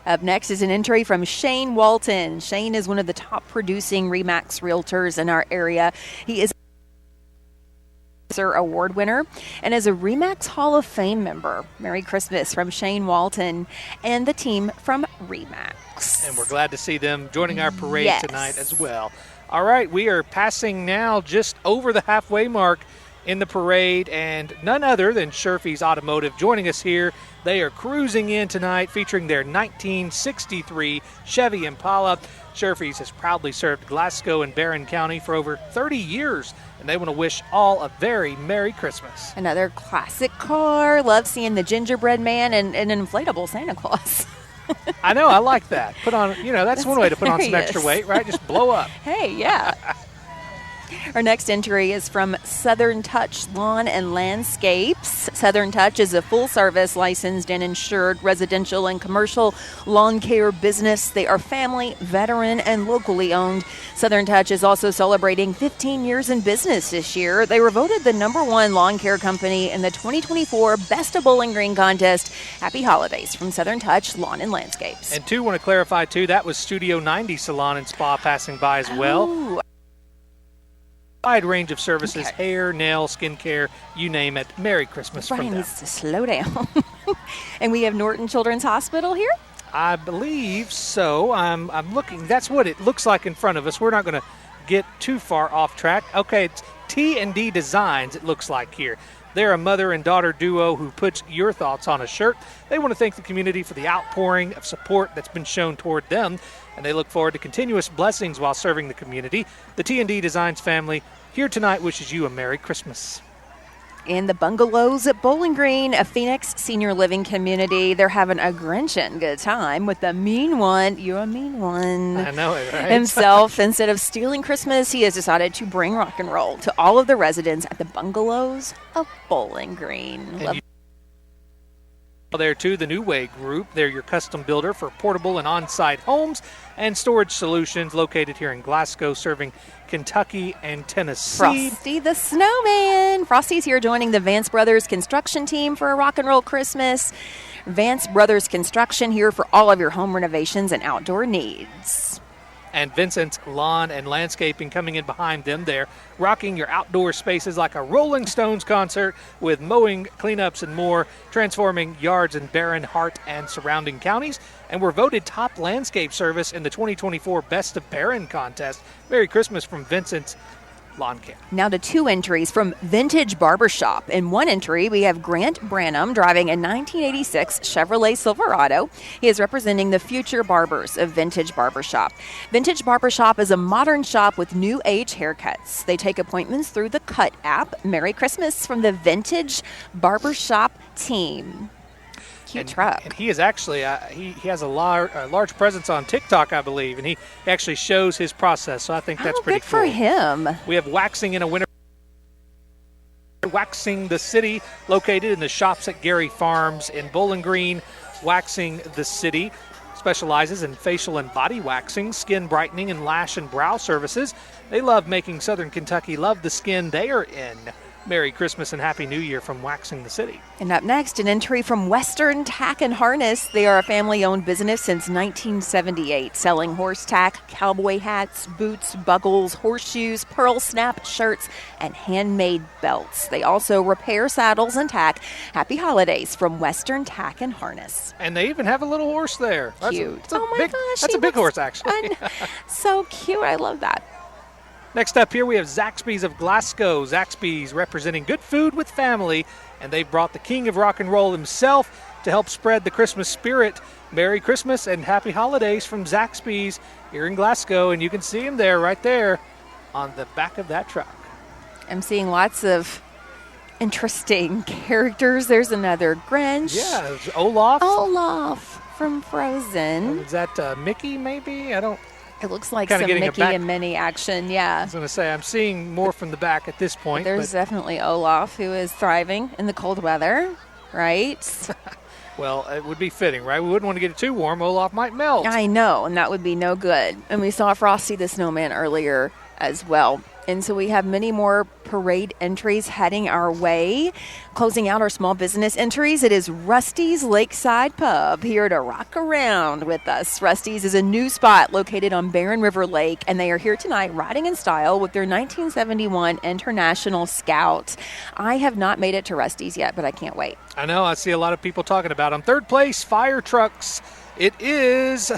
Speaker 2: Up next is an entry from Shane Walton. Shane is one of the top producing RE/MAX realtors in our area. He is an award winner and is a RE/MAX Hall of Fame member. Merry Christmas from Shane Walton and the team from RE/MAX.
Speaker 1: And we're glad to see them joining our parade tonight as well. All right, we are passing now just over the halfway mark in the parade, and none other than Sherfy's Automotive joining us here. They are cruising in tonight featuring their 1963 Chevy Impala. Sherfy's has proudly served Glasgow and Barron County for over 30 years, and they want to wish all a very Merry Christmas.
Speaker 2: Another classic car. Love seeing the gingerbread man and an inflatable Santa Claus.
Speaker 1: I know, I like that. Put on, that's one way to put on some extra weight, right? Just blow up.
Speaker 2: Hey, yeah. Our next entry is from Southern Touch Lawn and Landscapes. Southern Touch is a full-service, licensed and insured residential and commercial lawn care business. They are family, veteran, and locally owned. Southern Touch is also celebrating 15 years in business this year. They were voted the #1 lawn care company in the 2024 Best of Bowling Green contest. Happy holidays from Southern Touch Lawn and Landscapes.
Speaker 1: And too, want to clarify too, that was Studio 90 Salon and Spa passing by as well. wide range of services, hair, nail, skincare, you name it. Merry Christmas from
Speaker 2: Brian
Speaker 1: them.
Speaker 2: needs to slow down. And we have Norton Children's Hospital here.
Speaker 1: I believe so. I'm looking. That's what it looks like in front of us. We're not going to get too far off track. Okay, it's T&D Designs, it looks like here. They're a mother and daughter duo who puts your thoughts on a shirt. They want to thank the community for the outpouring of support that's been shown toward them, and they look forward to continuous blessings while serving the community. The T&D Designs family here tonight wishes you a Merry Christmas.
Speaker 2: In the Bungalows at Bowling Green, a Phoenix senior living community, they're having a Grinchin' good time with the mean one. You're a mean one.
Speaker 1: I know it, right?
Speaker 2: Himself, instead of stealing Christmas, he has decided to bring rock and roll to all of the residents at the Bungalows of Bowling Green.
Speaker 1: There too, the New Way Group. They're your custom builder for portable and on-site homes and storage solutions located here in Glasgow, serving Kentucky and Tennessee.
Speaker 2: Frosty the Snowman. Frosty's here joining the Vance Brothers construction team for a rock and roll Christmas. Vance Brothers Construction here for all of your home renovations and outdoor needs.
Speaker 1: And Vincent's Lawn and Landscaping coming in behind them there, rocking your outdoor spaces like a Rolling Stones concert with mowing, cleanups, and more, transforming yards in Barron, Hart, and surrounding counties. And we're voted top landscape service in the 2024 Best of Barron contest. Merry Christmas from Vincent's Lawn Care.
Speaker 2: Now to 2 entries from Vintage Barbershop. In 1 entry, we have Grant Branham driving a 1986 Chevrolet Silverado. He is representing the future barbers of Vintage Barbershop. Vintage Barbershop is a modern shop with new age haircuts. They take appointments through the Cut app. Merry Christmas from the Vintage Barbershop team. Cute truck.
Speaker 1: And he is actually, he has a large presence on TikTok, I believe, and he actually shows his process, so I think that's pretty
Speaker 2: good
Speaker 1: cool.
Speaker 2: for him.
Speaker 1: We have Waxing in a Winter. Waxing the City, located in the shops at Gary Farms in Bowling Green. Waxing the City specializes in facial and body waxing, skin brightening, and lash and brow services. They love making Southern Kentucky love the skin they are in. Merry Christmas and Happy New Year from Waxing the City.
Speaker 2: And up next, an entry from Western Tack and Harness. They are a family-owned business since 1978, selling horse tack, cowboy hats, boots, buckles, horseshoes, pearl snap shirts, and handmade belts. They also repair saddles and tack. Happy holidays from Western Tack and Harness.
Speaker 1: And they even have a little horse there.
Speaker 2: Cute.
Speaker 1: That's a big horse, actually.
Speaker 2: So cute. I love that.
Speaker 1: Next up here, we have Zaxby's of Glasgow. Zaxby's representing good food with family, and they've brought the king of rock and roll himself to help spread the Christmas spirit. Merry Christmas and Happy Holidays from Zaxby's here in Glasgow, and you can see him there, right there, on the back of that truck.
Speaker 2: I'm seeing lots of interesting characters. There's another Grinch.
Speaker 1: Yeah, it's Olaf.
Speaker 2: Olaf from Frozen.
Speaker 1: Is that Mickey, maybe?
Speaker 2: It looks like
Speaker 1: Kinda
Speaker 2: some Mickey and Minnie action, yeah.
Speaker 1: I was going to say, I'm seeing more from the back at this point.
Speaker 2: There's definitely Olaf, who is thriving in the cold weather, right?
Speaker 1: Well, it would be fitting, right? We wouldn't want to get it too warm. Olaf might melt.
Speaker 2: I know, and that would be no good. And we saw Frosty the Snowman earlier as well. And so we have many more parade entries heading our way. Closing out our small business entries, it is Rusty's Lakeside Pub here to rock around with us. Rusty's is a new spot located on Barron River Lake, and they are here tonight riding in style with their 1971 International Scout. I have not made it to Rusty's yet, but I can't wait.
Speaker 1: I know. I see a lot of people talking about them. Third place, fire trucks. It is...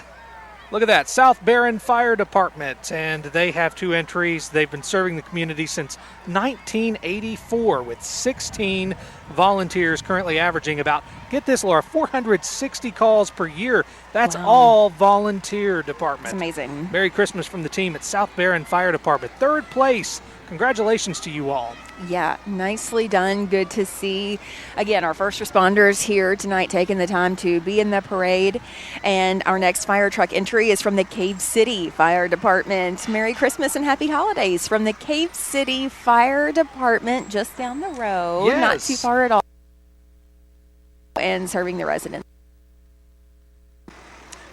Speaker 1: Look at that, South Barron Fire Department, and they have 2 entries. They've been serving the community since 1984 with 16 volunteers, currently averaging about, get this, Laura, 460 calls per year. That's all volunteer department.
Speaker 2: That's amazing.
Speaker 1: Merry Christmas from the team at South Barron Fire Department. Third place. Congratulations to you all.
Speaker 2: Yeah, nicely done. Good to see. Again, our first responders here tonight taking the time to be in the parade. And our next fire truck entry is from the Cave City Fire Department. Merry Christmas and Happy Holidays from the Cave City Fire Department, just down the road.
Speaker 1: Yes.
Speaker 2: Not too far at all. And serving the residents.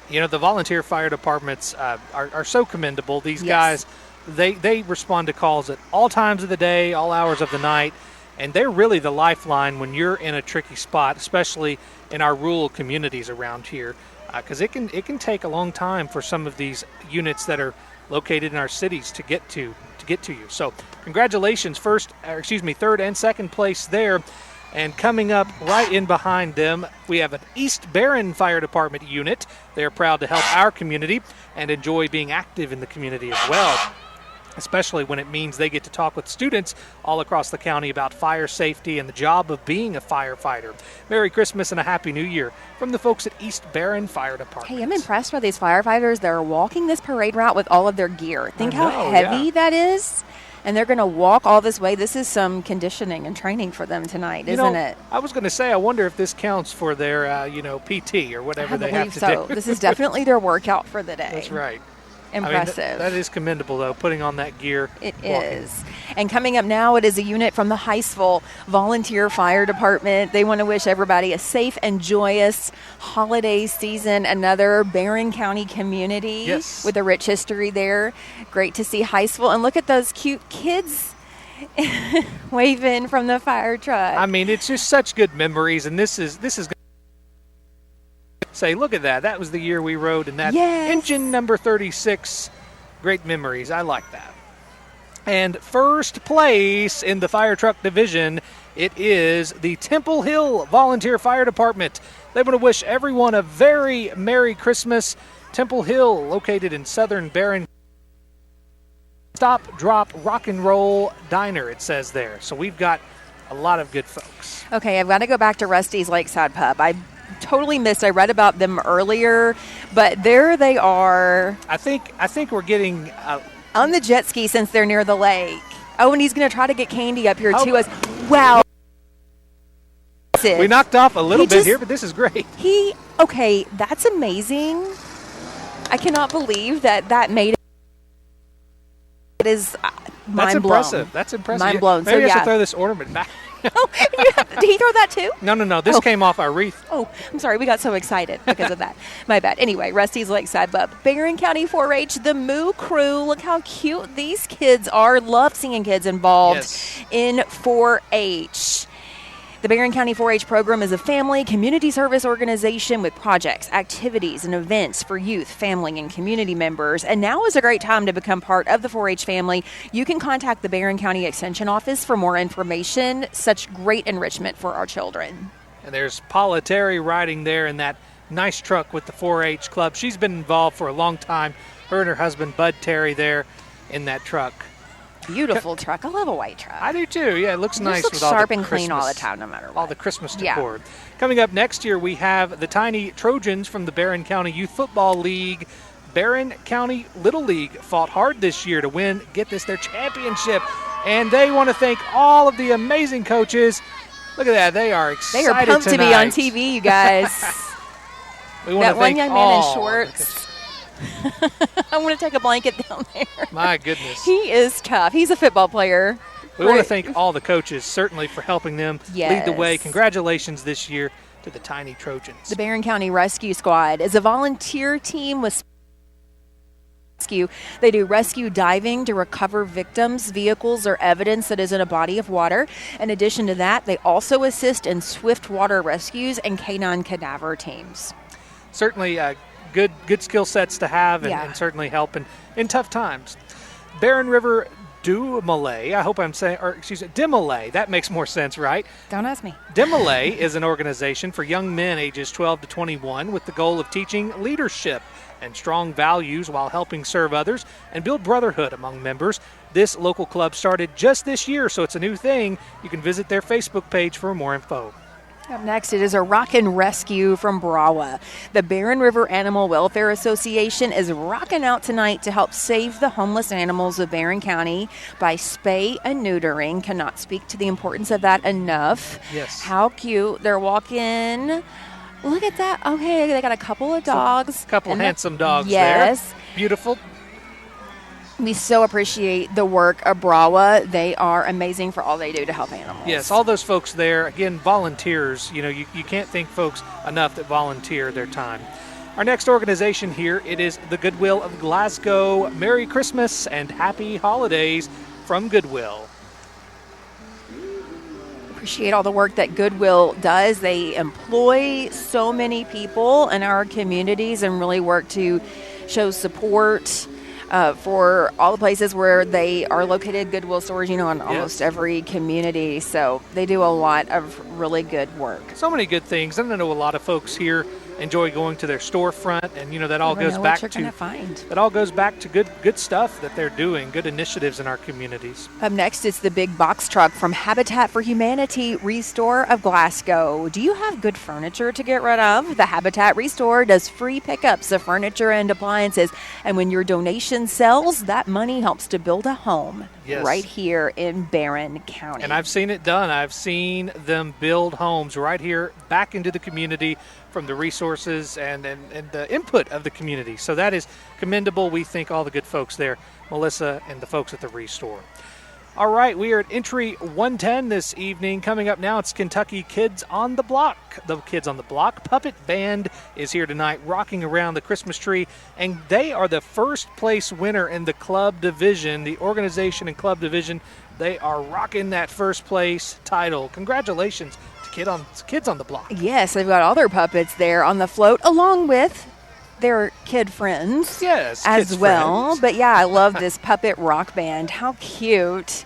Speaker 1: You know, the volunteer fire departments are so commendable. These guys, they respond to calls at all times of the day, all hours of the night, and they're really the lifeline when you're in a tricky spot, especially in our rural communities around here, because it can take a long time for some of these units that are located in our cities to get to you. So congratulations, third and second place there. And coming up right in behind them, we have an East Barron Fire Department unit. They're proud to help our community and enjoy being active in the community as well, especially when it means they get to talk with students all across the county about fire safety and the job of being a firefighter. Merry Christmas and a Happy New Year from the folks at East Barron Fire Department.
Speaker 2: Hey, I'm impressed by these firefighters. They're walking this parade route with all of their gear. Think how heavy that is. And they're going to walk all this way. This is some conditioning and training for them tonight, isn't it?
Speaker 1: I was going to say, I wonder if this counts for their, PT or whatever they have to do.
Speaker 2: This is definitely their workout for the day.
Speaker 1: That's right.
Speaker 2: Impressive.
Speaker 1: I mean, that is commendable, though, putting on that gear.
Speaker 2: It is. And coming up now, it is a unit from the Heistville Volunteer Fire Department. They want to wish everybody a safe and joyous holiday season. Another Barron County community with a rich history there. Great to see Heistville. And look at those cute kids waving from the fire truck.
Speaker 1: I mean, it's just such good memories. And this is say, look at that. That was the year we rode in that engine number 36. Great memories. I like that. And first place in the fire truck division, it is the Temple Hill Volunteer Fire Department. They want to wish everyone a very Merry Christmas. Temple Hill, located in southern Barron. Stop, drop, rock and roll diner, it says there. So we've got a lot of good folks.
Speaker 2: Okay, I've got to go back to Rusty's Lakeside Pub. I totally missed. I read about them earlier, but there they are.
Speaker 1: I think we're getting
Speaker 2: on the jet ski since they're near the lake. Oh, and he's going to try to get Candy up here too. Wow.
Speaker 1: We knocked off a little bit here, but this is great.
Speaker 2: Okay, that's amazing. I cannot believe that made it. It is mind blown.
Speaker 1: That's impressive.
Speaker 2: Mind blown.
Speaker 1: Maybe I should throw this ornament back.
Speaker 2: Oh, did he throw that too?
Speaker 1: No. This came off our wreath.
Speaker 2: Oh, I'm sorry. We got so excited because of that. My bad. Anyway, Rusty's Lakeside Pub. Barron County 4-H, the Moo Crew. Look how cute these kids are. Love seeing kids involved in 4-H. The Barron County 4-H program is a family community service organization with projects, activities, and events for youth, family, and community members. And now is a great time to become part of the 4-H family. You can contact the Barron County Extension Office for more information. Such great enrichment for our children.
Speaker 1: And there's Paula Terry riding there in that nice truck with the 4-H club. She's been involved for a long time. Her and her husband, Bud Terry, there in that truck.
Speaker 2: Beautiful truck. I love a white truck.
Speaker 1: I do too. Yeah, it looks nice
Speaker 2: with all the sharp and clean all the time, no matter what.
Speaker 1: All the Christmas decor. Yeah. Coming up next year, we have the Tiny Trojans from the Barron County Youth Football League. Barron County Little League fought hard this year to win, their championship. And they want to thank all of the amazing coaches. Look at that. They are excited.
Speaker 2: They are pumped
Speaker 1: tonight
Speaker 2: to be on TV, you guys.
Speaker 1: We want
Speaker 2: that
Speaker 1: to
Speaker 2: one
Speaker 1: thank
Speaker 2: young man in shorts. I want to take a blanket down there.
Speaker 1: My goodness.
Speaker 2: He is tough. He's a football player.
Speaker 1: We want to thank all the coaches, certainly, for helping them lead the way. Congratulations this year to the Tiny Trojans.
Speaker 2: The Barron County Rescue Squad is a volunteer team with rescue. They do rescue diving to recover victims, vehicles, or evidence that is in a body of water. In addition to that, they also assist in swift water rescues and canine cadaver teams.
Speaker 1: Certainly good skill sets to have and certainly help in tough times. Barron River Dumoulin, I hope I'm saying, Dumoulin, that makes more sense, right?
Speaker 2: Don't ask me.
Speaker 1: Dumoulin is an organization for young men ages 12 to 21 with the goal of teaching leadership and strong values while helping serve others and build brotherhood among members. This local club started just this year, so it's a new thing. You can visit their Facebook page for more info.
Speaker 2: Up next, it is a rockin' rescue from Brawa. The Barron River Animal Welfare Association is rocking out tonight to help save the homeless animals of Barron County by spay and neutering. Cannot speak to the importance of that enough.
Speaker 1: Yes.
Speaker 2: How cute. They're walking. Look at that. Okay, they got a couple of dogs.
Speaker 1: A couple handsome dogs there.
Speaker 2: Yes.
Speaker 1: Beautiful.
Speaker 2: We so appreciate the work of Brawa. They are amazing for all they do to help animals.
Speaker 1: Yes, all those folks there, again, volunteers. You can't thank folks enough that volunteer their time. Our next organization here, it is the Goodwill of Glasgow. Merry Christmas and Happy Holidays from Goodwill.
Speaker 2: Appreciate all the work that Goodwill does. They employ so many people in our communities and really work to show support for all the places where they are located, Goodwill stores, in almost every community. So they do a lot of really good work.
Speaker 1: So many good things. And I know a lot of folks here enjoy going to their storefront, and that all goes back to good stuff that they're doing, good initiatives in our communities.
Speaker 2: Up next, it's the big box truck from Habitat for Humanity Restore of Glasgow. Do you have good furniture to get rid of? The Habitat Restore does free pickups of furniture and appliances, and when your donation sells, that money helps to build a home right here in Barron County.
Speaker 1: And I've seen it done. I've seen them build homes right here back into the community from the resources and the input of the community. So that is commendable. We thank all the good folks there, Melissa and the folks at the Restore. All right, we are at entry 110 this evening. Coming up now, it's Kentucky Kids on the Block. The Kids on the Block Puppet Band is here tonight, rocking around the Christmas tree, and they are the first place winner in the club division, the organization and club division. They are rocking that first place title. Congratulations to Kids on the Block.
Speaker 2: Yes, they've got all their puppets there on the float, along with their kid friends as well.
Speaker 1: Friends.
Speaker 2: But yeah, I love this puppet rock band. How cute.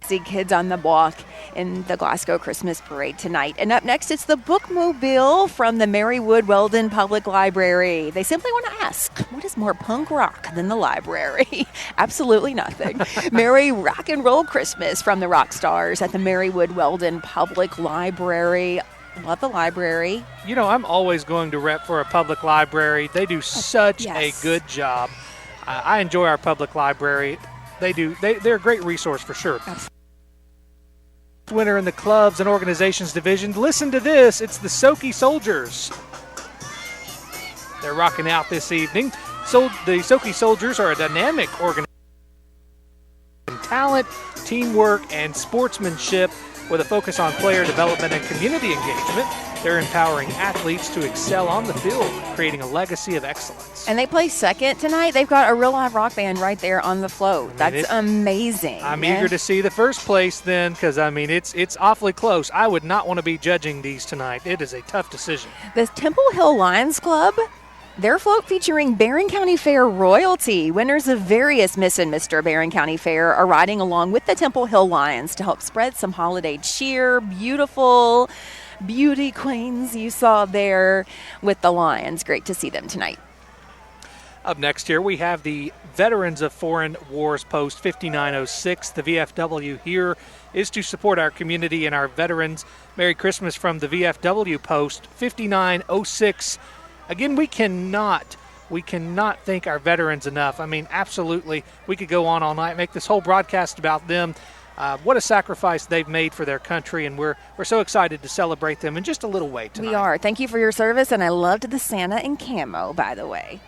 Speaker 2: See Kids on the Block in the Glasgow Christmas Parade tonight. And up next, it's the Bookmobile from the Marywood Weldon Public Library. They simply want to ask, what is more punk rock than the library? Absolutely nothing. Merry Rock and Roll Christmas from the rock stars at the Marywood Weldon Public Library. Love the library.
Speaker 1: I'm always going to rep for a public library. They do such a good job. I enjoy our public library. They're a great resource for sure. Absolutely. Winner in the clubs and organizations division. Listen to this. It's the Soaky Soldiers. They're rocking out this evening. So the Soaky Soldiers are a dynamic organization. Talent, teamwork, and sportsmanship with a focus on player development and community engagement. They're empowering athletes to excel on the field, creating a legacy of excellence.
Speaker 2: And they play second tonight. They've got a real live rock band right there on the float. That's amazing.
Speaker 1: I'm eager to see the first place then, because, it's awfully close. I would not want to be judging these tonight. It is a tough decision.
Speaker 2: The Temple Hill Lions Club, their float featuring Barron County Fair royalty. Winners of various Miss and Mr. Barron County Fair are riding along with the Temple Hill Lions to help spread some holiday cheer. Beautiful beauty queens you saw there with the Lions. Great to see them tonight.
Speaker 1: Up next here, we have the Veterans of Foreign Wars Post 5906. The VFW here is to support our community and our veterans. Merry Christmas from the VFW Post 5906. Again, we cannot thank our veterans enough. Absolutely, we could go on all night, make this whole broadcast about them. What a sacrifice they've made for their country, and we're so excited to celebrate them in just a little way tonight.
Speaker 2: We are. Thank you for your service, and I loved the Santa in camo, by the way.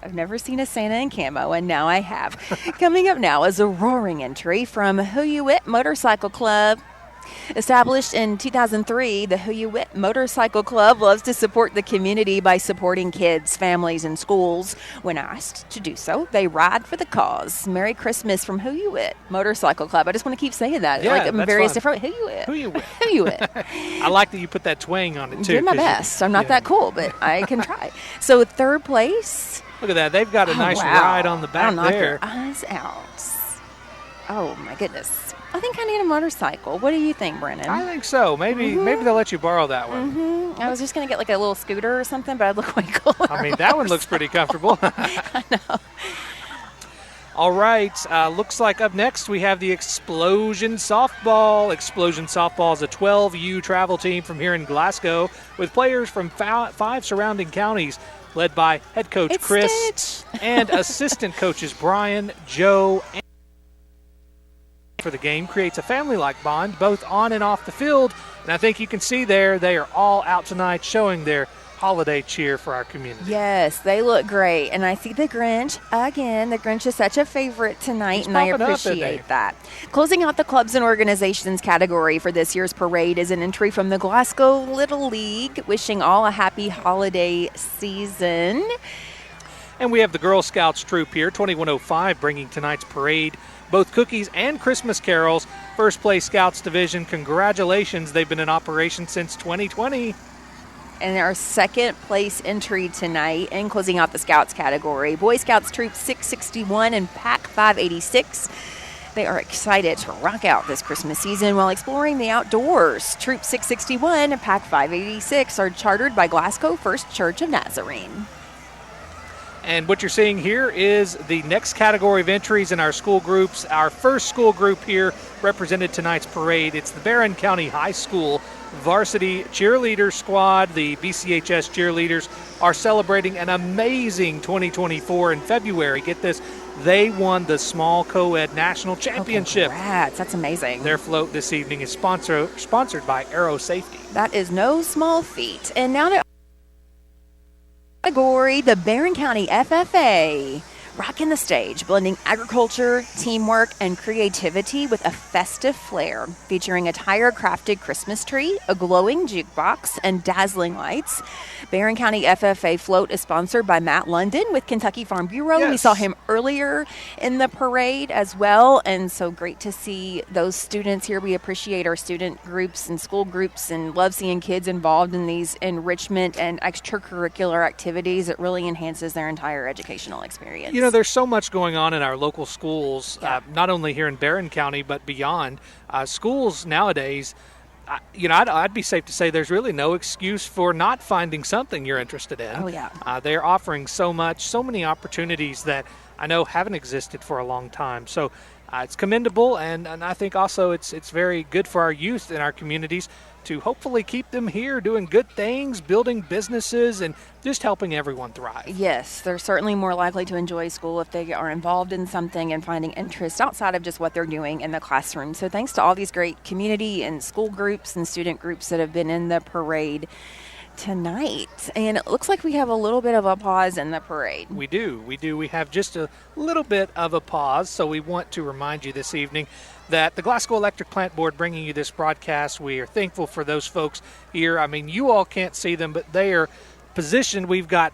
Speaker 2: I've never seen a Santa in camo, and now I have. Coming up now is a roaring entry from Who You Wit Motorcycle Club. Established in 2003, the Who You Wit Motorcycle Club loves to support the community by supporting kids, families, and schools. When asked to do so, they ride for the cause. Merry Christmas from Who You Wit Motorcycle Club. I just want to keep saying that. In various different Who You Wit.
Speaker 1: Who You Wit.
Speaker 2: Who You Wit.
Speaker 1: I like that you put that twang on it, too.
Speaker 2: Did my best. I'm not that cool, but I can try. So third place.
Speaker 1: Look at that. They've got a nice ride on the back
Speaker 2: I'll knock
Speaker 1: there.
Speaker 2: your eyes out. Oh, my goodness. I think I need a motorcycle. What do you think, Brennan?
Speaker 1: I think so. Maybe they'll let you borrow that one.
Speaker 2: I was just going to get like a little scooter or something, but I'd look way cooler.
Speaker 1: That one looks pretty comfortable.
Speaker 2: I know.
Speaker 1: All right. Looks like up next we have the Explosion Softball. Explosion Softball is a 12U travel team from here in Glasgow with players from 5 surrounding counties, led by head coach Chris and assistant coaches Brian, Joe, and for the game. Creates a family-like bond both on and off the field, and I think you can see there they are all out tonight showing their holiday cheer for our community.
Speaker 2: Yes, they look great, and I see the Grinch again. The Grinch is such a favorite tonight, and I appreciate that. Closing out the clubs and organizations category for this year's parade is an entry from the Glasgow Little League, wishing all a happy holiday season.
Speaker 1: And we have the Girl Scouts troop here, 2105, bringing tonight's parade both cookies and Christmas carols. First place Scouts division, congratulations. They've been in operation since 2020.
Speaker 2: And our second place entry tonight, and closing out the Scouts category, Boy Scouts Troop 661 and Pack 586. They are excited to rock out this Christmas season while exploring the outdoors. Troop 661 and Pack 586 are chartered by Glasgow First Church of Nazarene.
Speaker 1: And what you're seeing here is the next category of entries in our school groups. Our first school group here represented tonight's parade. It's the Barron County High School varsity cheerleader squad. The BCHS cheerleaders are celebrating an amazing 2024 in February. Get this, they won the small co-ed national championship.
Speaker 2: Congrats, that's amazing.
Speaker 1: Their float this evening is sponsored by Aero Safety.
Speaker 2: That is no small feat. And now to category, the Barron County FFA. Rocking the stage, blending agriculture, teamwork, and creativity with a festive flair, featuring a tire-crafted Christmas tree, a glowing jukebox, and dazzling lights. Barron County FFA float is sponsored by Matt London with Kentucky Farm Bureau.
Speaker 1: Yes.
Speaker 2: We saw him earlier in the parade as well, and so great to see those students here. We appreciate our student groups and school groups and love seeing kids involved in these enrichment and extracurricular activities. It really enhances their entire educational experience.
Speaker 1: You know, there's so much going on in our local schools, not only here in Barron County, but beyond. Schools nowadays, I'd be safe to say there's really no excuse for not finding something you're interested in.
Speaker 2: Oh, yeah.
Speaker 1: They're offering so much, so many opportunities that I know haven't existed for a long time. So it's commendable, and I think also it's very good for our youth in our communities to hopefully keep them here doing good things, building businesses, and just helping everyone thrive.
Speaker 2: Yes, they're certainly more likely to enjoy school if they are involved in something and finding interest outside of just what they're doing in the classroom. So thanks to all these great community and school groups and student groups that have been in the parade tonight. And it looks like we have a little bit of a pause in the parade.
Speaker 1: We do. We have just a little bit of a pause, so we want to remind you this evening that the Glasgow Electric Plant Board bringing you this broadcast. We are thankful for those folks here. I mean, you all can't see them, but they are positioned. We've got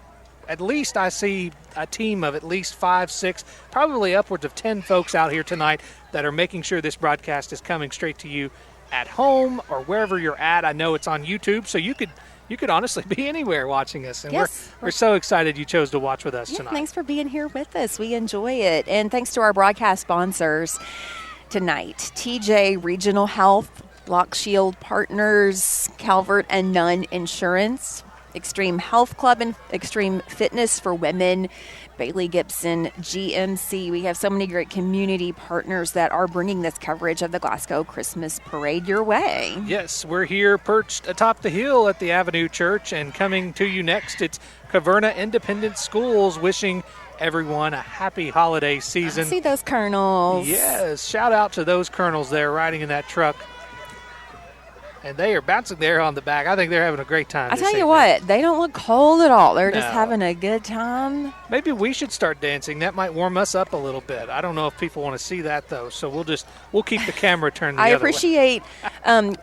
Speaker 1: at least, I see a team of at least 5, 6, probably upwards of 10 folks out here tonight that are making sure this broadcast is coming straight to you at home or wherever you're at. I know it's on YouTube, so you could honestly be anywhere watching us. And
Speaker 2: yes.
Speaker 1: we're so excited you chose to watch with us tonight.
Speaker 2: Thanks for being here with us. We enjoy it. And thanks to our broadcast sponsors tonight, TJ Regional Health, Block Shield Partners, Calvert and Nunn Insurance, Extreme Health Club and Extreme Fitness for Women, Bailey Gibson, GMC. We have so many great community partners that are bringing this coverage of the Glasgow Christmas Parade your way.
Speaker 1: Yes, we're here perched atop the hill at the Avenue Church, and coming to you next, it's Caverna Independent Schools wishing everyone a happy holiday season.
Speaker 2: I see those colonels.
Speaker 1: Yes, shout out to those colonels there riding in that truck. And they are bouncing there on the back. I think they're having a great time.
Speaker 2: I tell you what, they don't look cold at all. They're just
Speaker 1: No.
Speaker 2: having a good time.
Speaker 1: Maybe we should start dancing. That might warm us up a little bit. I don't know if people want to see that, though. So we'll keep the camera turned the
Speaker 2: I
Speaker 1: other
Speaker 2: appreciate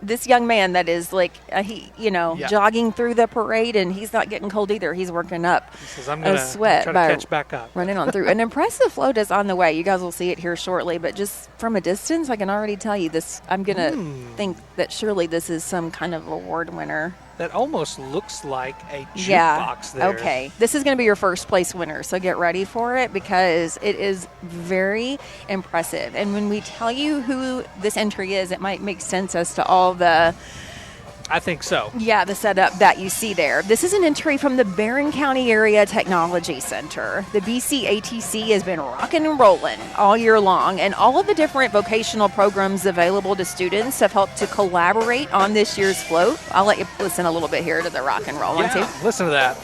Speaker 2: this young man that is like, jogging through the parade, and he's not getting cold either. He's working up
Speaker 1: He says, I'm going
Speaker 2: a sweat
Speaker 1: to
Speaker 2: by
Speaker 1: catch back up.
Speaker 2: running on through. An impressive float is on the way. You guys will see it here shortly, but just from a distance, I can already tell you this. I'm going to think that surely this is some kind of award winner.
Speaker 1: That almost looks like a jukebox there.
Speaker 2: Okay. This is going to be your first place winner, so get ready for it because it is very impressive. And when we tell you who this entry is, it might make sense as to all the
Speaker 1: I think so.
Speaker 2: Yeah, the setup that you see there. This is an entry from the Barron County Area Technology Center. The BCATC has been rocking and rolling all year long, and all of the different vocational programs available to students have helped to collaborate on this year's float. I'll let you listen a little bit here to the rock and roll one, too.
Speaker 1: Listen to that.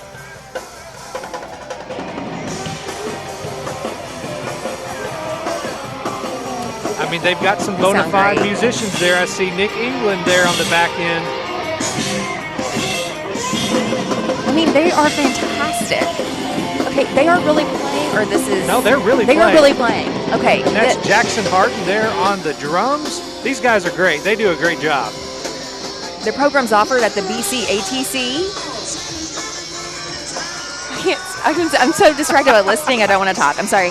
Speaker 1: I mean, they've got some bona fide musicians there. I see Nick England there on the back end.
Speaker 2: I mean, they are fantastic. Okay, they are really playing, or this is...
Speaker 1: No, they're really playing.
Speaker 2: They are really playing. Okay.
Speaker 1: And that's Jackson Harden there on the drums. These guys are great. They do a great job.
Speaker 2: The program's offered at the BCATC. I'm so distracted by listening, I don't want to talk. I'm sorry.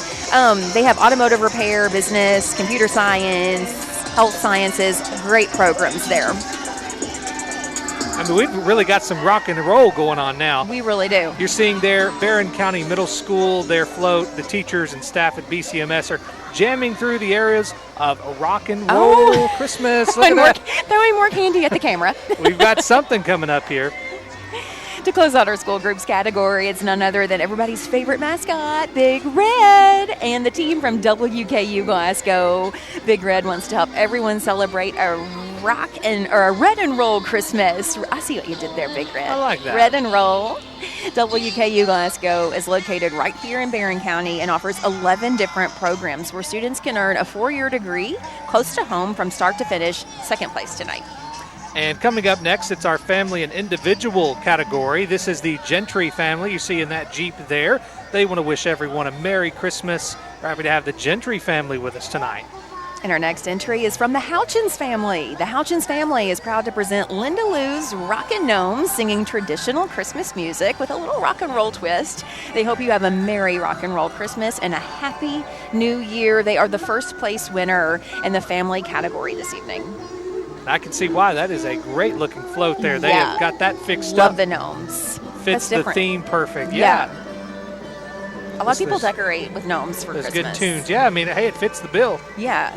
Speaker 2: They have automotive repair, business, computer science, health sciences. Great programs there.
Speaker 1: I mean, we've really got some rock and roll going on now.
Speaker 2: We really do.
Speaker 1: You're seeing there Barron County Middle School, their float, the teachers and staff at BCMS are jamming through the areas of rock and roll Christmas. Look at that.
Speaker 2: Throwing more candy at the camera.
Speaker 1: We've got something coming up here.
Speaker 2: To close out our school groups category, it's none other than everybody's favorite mascot, Big Red, and the team from WKU Glasgow. Big Red wants to help everyone celebrate a red and roll Christmas. I see what you did there, Big Red.
Speaker 1: I like that.
Speaker 2: Red and roll. WKU Glasgow is located right here in Barron County and offers 11 different programs where students can earn a 4-year degree close to home from start to finish, second place tonight.
Speaker 1: And coming up next, it's our family and individual category. This is the Gentry family you see in that Jeep there. They want to wish everyone a Merry Christmas. We're happy to have the Gentry family with us tonight.
Speaker 2: And our next entry is from the Houchins family. The Houchins family is proud to present Linda Lou's Rockin' Gnomes, singing traditional Christmas music with a little rock and roll twist. They hope you have a merry rock and roll Christmas and a happy new year. They are the first place winner in the family category this evening.
Speaker 1: I can see why. That is a great looking float there. They
Speaker 2: Yeah.
Speaker 1: have got that fixed
Speaker 2: Love
Speaker 1: up.
Speaker 2: the gnomes.
Speaker 1: Fits
Speaker 2: That's
Speaker 1: the
Speaker 2: different.
Speaker 1: theme perfect.
Speaker 2: Yeah. A lot of people
Speaker 1: There's-
Speaker 2: decorate with gnomes for
Speaker 1: There's
Speaker 2: Christmas.
Speaker 1: good tunes. Yeah, I mean, hey, it fits the bill.
Speaker 2: Yeah.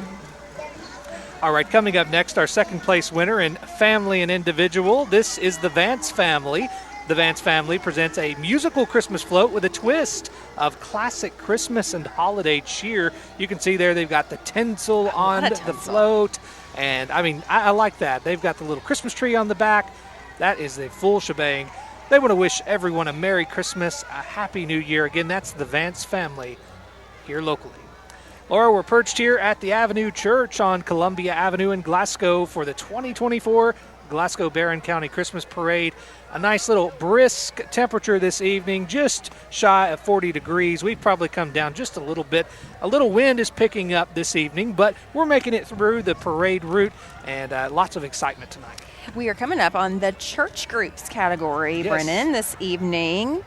Speaker 1: All right, coming up next, our second place winner in family and individual. This is the Vance family. The Vance family presents a musical Christmas float with a twist of classic Christmas and holiday cheer. You can see there they've got the tinsel on
Speaker 2: of
Speaker 1: the
Speaker 2: tinsel.
Speaker 1: float. And, I mean, I like that. They've got the little Christmas tree on the back. That is the full shebang. They want to wish everyone a Merry Christmas, a Happy New Year. Again, that's the Vance family here locally. Laura, we're perched here at the Avenue Church on Columbia Avenue in Glasgow for the 2024 Glasgow Barron County Christmas Parade. A nice little brisk temperature this evening, just shy of 40 degrees. We've probably come down just a little bit. A little wind is picking up this evening, but we're making it through the parade route, and lots of excitement tonight.
Speaker 2: We are coming up on the church groups category,
Speaker 1: Yes.
Speaker 2: Brennan, this evening.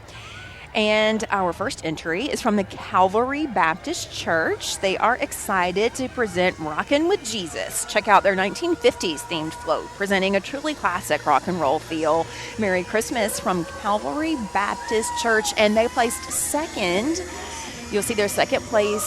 Speaker 2: And our first entry is from the Calvary Baptist Church. They are excited to present Rockin' with Jesus. Check out their 1950s themed float, presenting a truly classic rock and roll feel. Merry Christmas from Calvary Baptist Church. And they placed second. You'll see their second place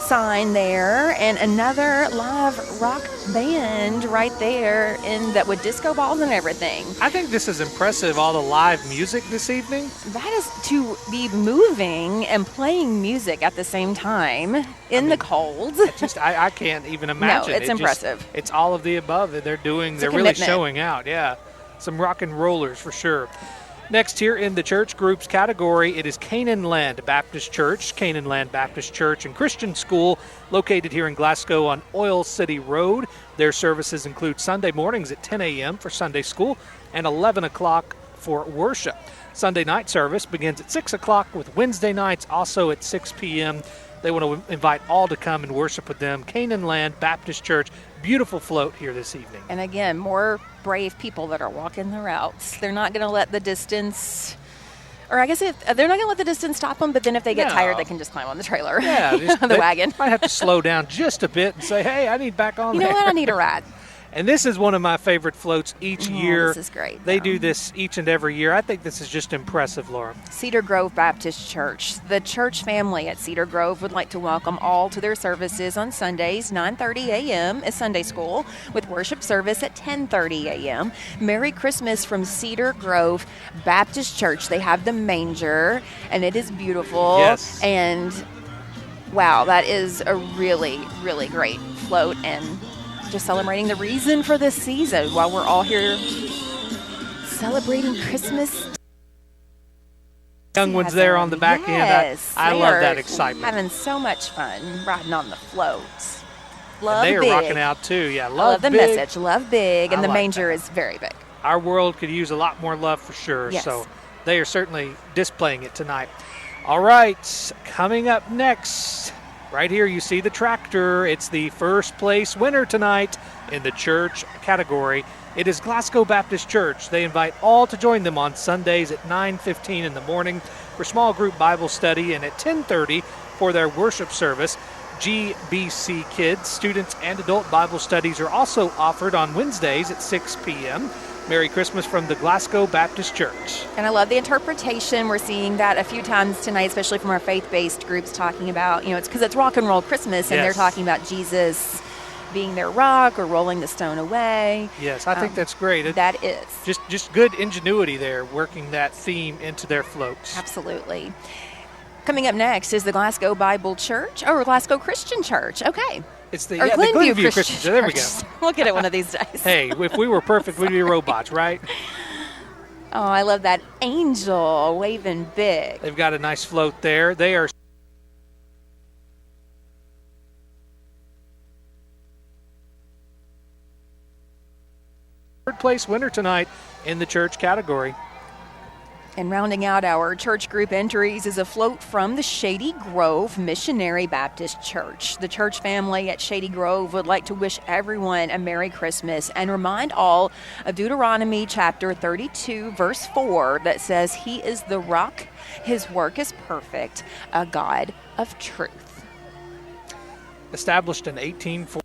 Speaker 2: sign there, and another live rock band right there in that with disco balls and everything.
Speaker 1: I think this is impressive, all the live music this evening.
Speaker 2: That is to be moving and playing music at the same time in the cold.
Speaker 1: I can't even imagine.
Speaker 2: it's impressive.
Speaker 1: It's all of the above that they're doing.
Speaker 2: It's a
Speaker 1: They're really
Speaker 2: commitment.
Speaker 1: showing out. Yeah, some rock and rollers for sure. Next here in the church groups category, it is Canaan Land Baptist Church. Canaan Land Baptist Church and Christian School, located here in Glasgow on Oil City Road. Their services include Sunday mornings at 10 a.m. for Sunday school and 11 o'clock for worship. Sunday night service begins at 6 o'clock with Wednesday nights also at 6 p.m. They want to invite all to come and worship with them. Canaan Land Baptist Church, beautiful float here this evening.
Speaker 2: And again, more brave people that are walking the routes. They're not going to let the distance, or I guess if they're not going to let the distance stop them, but then if they get
Speaker 1: No.
Speaker 2: tired, they can just climb on the trailer.
Speaker 1: Yeah, just,
Speaker 2: the
Speaker 1: they
Speaker 2: wagon.
Speaker 1: Might have to slow down just a bit and say, hey, I need back on
Speaker 2: You
Speaker 1: there.
Speaker 2: know what? I need a ride.
Speaker 1: And this is one of my favorite floats each year.
Speaker 2: This is great.
Speaker 1: They
Speaker 2: though.
Speaker 1: do this each and every year. I think this is just impressive, Laura.
Speaker 2: Cedar Grove Baptist Church. The church family at Cedar Grove would like to welcome all to their services on Sundays. 9:30 a.m. is Sunday school with worship service at 10:30 a.m. Merry Christmas from Cedar Grove Baptist Church. They have the manger, and it is beautiful.
Speaker 1: Yes.
Speaker 2: And wow, that is a really, really great float, and just celebrating the reason for this season while we're all here celebrating Christmas.
Speaker 1: Young ones there on the back
Speaker 2: Yes,
Speaker 1: end. I
Speaker 2: they
Speaker 1: love
Speaker 2: are
Speaker 1: that excitement.
Speaker 2: Having so much fun riding on the floats. Love
Speaker 1: And they are
Speaker 2: big.
Speaker 1: rocking out too. Yeah,
Speaker 2: I love the
Speaker 1: big.
Speaker 2: message. Love big, and
Speaker 1: I
Speaker 2: the
Speaker 1: like
Speaker 2: manger
Speaker 1: that.
Speaker 2: is very big.
Speaker 1: Our world could use a lot more love for sure.
Speaker 2: Yes.
Speaker 1: So they are certainly displaying it tonight. All right, coming up next, right here you see the tractor. It's the first place winner tonight in the church category. It is Glasgow Baptist Church. They invite all to join them on Sundays at 9:15 in the morning for small group Bible study and at 10:30 for their worship service. GBC Kids, students, and adult Bible studies are also offered on Wednesdays at 6 p.m. Merry Christmas from the Glasgow Baptist Church.
Speaker 2: And I love the interpretation. We're seeing that a few times tonight, especially from our faith-based groups talking about, it's because it's rock and roll Christmas, and
Speaker 1: Yes.
Speaker 2: they're talking about Jesus being their rock or rolling the stone away.
Speaker 1: Yes, I think that's great.
Speaker 2: That is.
Speaker 1: Just good ingenuity there, working that theme into their floats.
Speaker 2: Absolutely. Coming up next is the Glasgow Bible Church, or Glasgow Christian Church. Okay.
Speaker 1: It's the
Speaker 2: Glenview
Speaker 1: Christian. So there we go.
Speaker 2: We'll get it one of these days.
Speaker 1: Hey, if we were perfect, we'd be robots, right?
Speaker 2: Oh, I love that angel waving big.
Speaker 1: They've got a nice float there. They are third place winner tonight in the church category.
Speaker 2: And rounding out our church group entries is a float from the Shady Grove Missionary Baptist Church. The church family at Shady Grove would like to wish everyone a Merry Christmas and remind all of Deuteronomy chapter 32, verse 4, that says, "He is the rock, his work is perfect, a God of truth."
Speaker 1: Established in 1840.